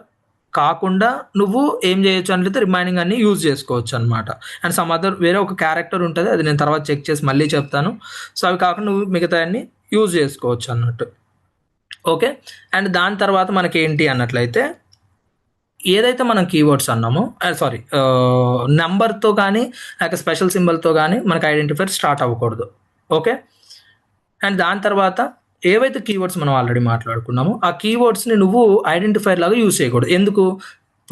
కాకుండా నువ్వు ఏం చేయొచ్చు అంటే రిమైనింగ్ అన్ని యూజ్ చేసుకోవచ్చు అనమాట. అండ్ సమ్ అదర్ వేరే ఒక క్యారెక్టర్ ఉంటుంది, అది నేను తర్వాత చెక్ చేసి మళ్ళీ చెప్తాను. సో అవి కాకుండా నువ్వు మిగతా అన్ని యూజ్ చేసుకోవచ్చు అన్నట్టు. ఓకే, అండ్ దాని తర్వాత మనకి ఏంటి అన్నట్లయితే ఏదైతే మనం కీవర్డ్స్ అన్నామో నెంబర్తో కానీ లేక స్పెషల్ సింబల్తో కానీ మనకి ఐడెంటిఫైర్ స్టార్ట్ అవ్వకూడదు. ఓకే, అండ్ దాని తర్వాత ఏవైతే కీవర్డ్స్ మనం ఆల్రెడీ మాట్లాడుకున్నామో ఆ కీవర్డ్స్ని నువ్వు ఐడెంటిఫైర్ లాగా యూజ్ చేయకూడదు. ఎందుకు?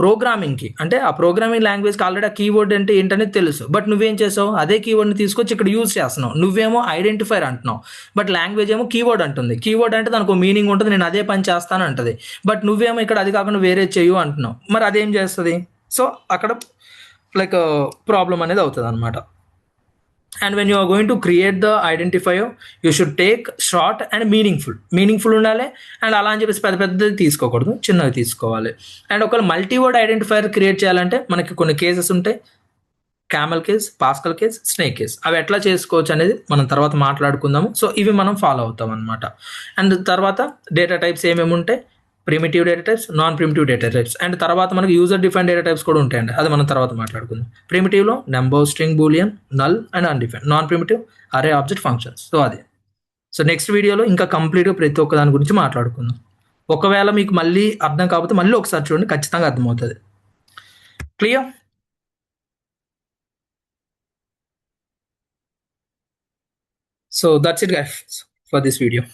ప్రోగ్రామింగ్కి, అంటే ఆ ప్రోగ్రామింగ్ లాంగ్వేజ్కి ఆల్రెడీ ఆ కీవర్డ్ అంటే ఏంటనేది తెలుసు. బట్ నువ్వేం చేసావు, అదే కీవర్డ్ని తీసుకొచ్చి ఇక్కడ యూజ్ చేస్తున్నావు. నువ్వేమో ఐడెంటిఫైర్ అంటున్నావు, బట్ లాంగ్వేజ్ ఏమో కీవర్డ్ అంటుంది. కీవర్డ్ అంటే దానికి మీనింగ్ ఉంటుంది, నేను అదే పని చేస్తాను అంటది. బట్ నువ్వేమో ఇక్కడ అది కాకుండా వేరే చెయ్యు అంటున్నావు. మరి అదేం చేస్తుంది? సో అక్కడ లైక్ ప్రాబ్లం అనేది అవుతుంది అనమాట. And when you are going to create the identifier, you should take short and meaningful ఉండాలి. అండ్ అలా అని చెప్పేసి పెద్ద పెద్దది తీసుకోకూడదు, చిన్నవి తీసుకోవాలి. అండ్ ఒకవేళ మల్టీవర్డ్ ఐడెంటిఫైర్ క్రియేట్ చేయాలంటే మనకి కొన్ని కేసెస్ ఉంటాయి, camel case, pascal case, snake case. అవి ఎట్లా చేసుకోవచ్చు అనేది మనం తర్వాత మాట్లాడుకుందాము. సో ఇవి మనం ఫాలో అవుతాం అనమాట. అండ్ తర్వాత డేటా టైప్స్ ఏమేమి ఉంటాయి, primitive data types, non primitive data types, and తర్వాత మనకి యూజర్ డిఫైన్ డేటా టైప్స్ కూడా ఉంటాయండి, అది మనం తర్వాత మాట్లాడుకుందాం. ప్రిమిటివ్లో number, string, boolean, null and undefined. Non primitive array, object, functions. So అది. సో నెక్స్ట్ వీడియోలో ఇంకా కంప్లీట్గా ప్రతి ఒక్క దాని గురించి మాట్లాడుకుందాం. ఒకవేళ మీకు మళ్ళీ అర్థం కాకపోతే మళ్ళీ ఒకసారి చూడండి, ఖచ్చితంగా అర్థమవుతుంది. Clear? So that's it guys for this video.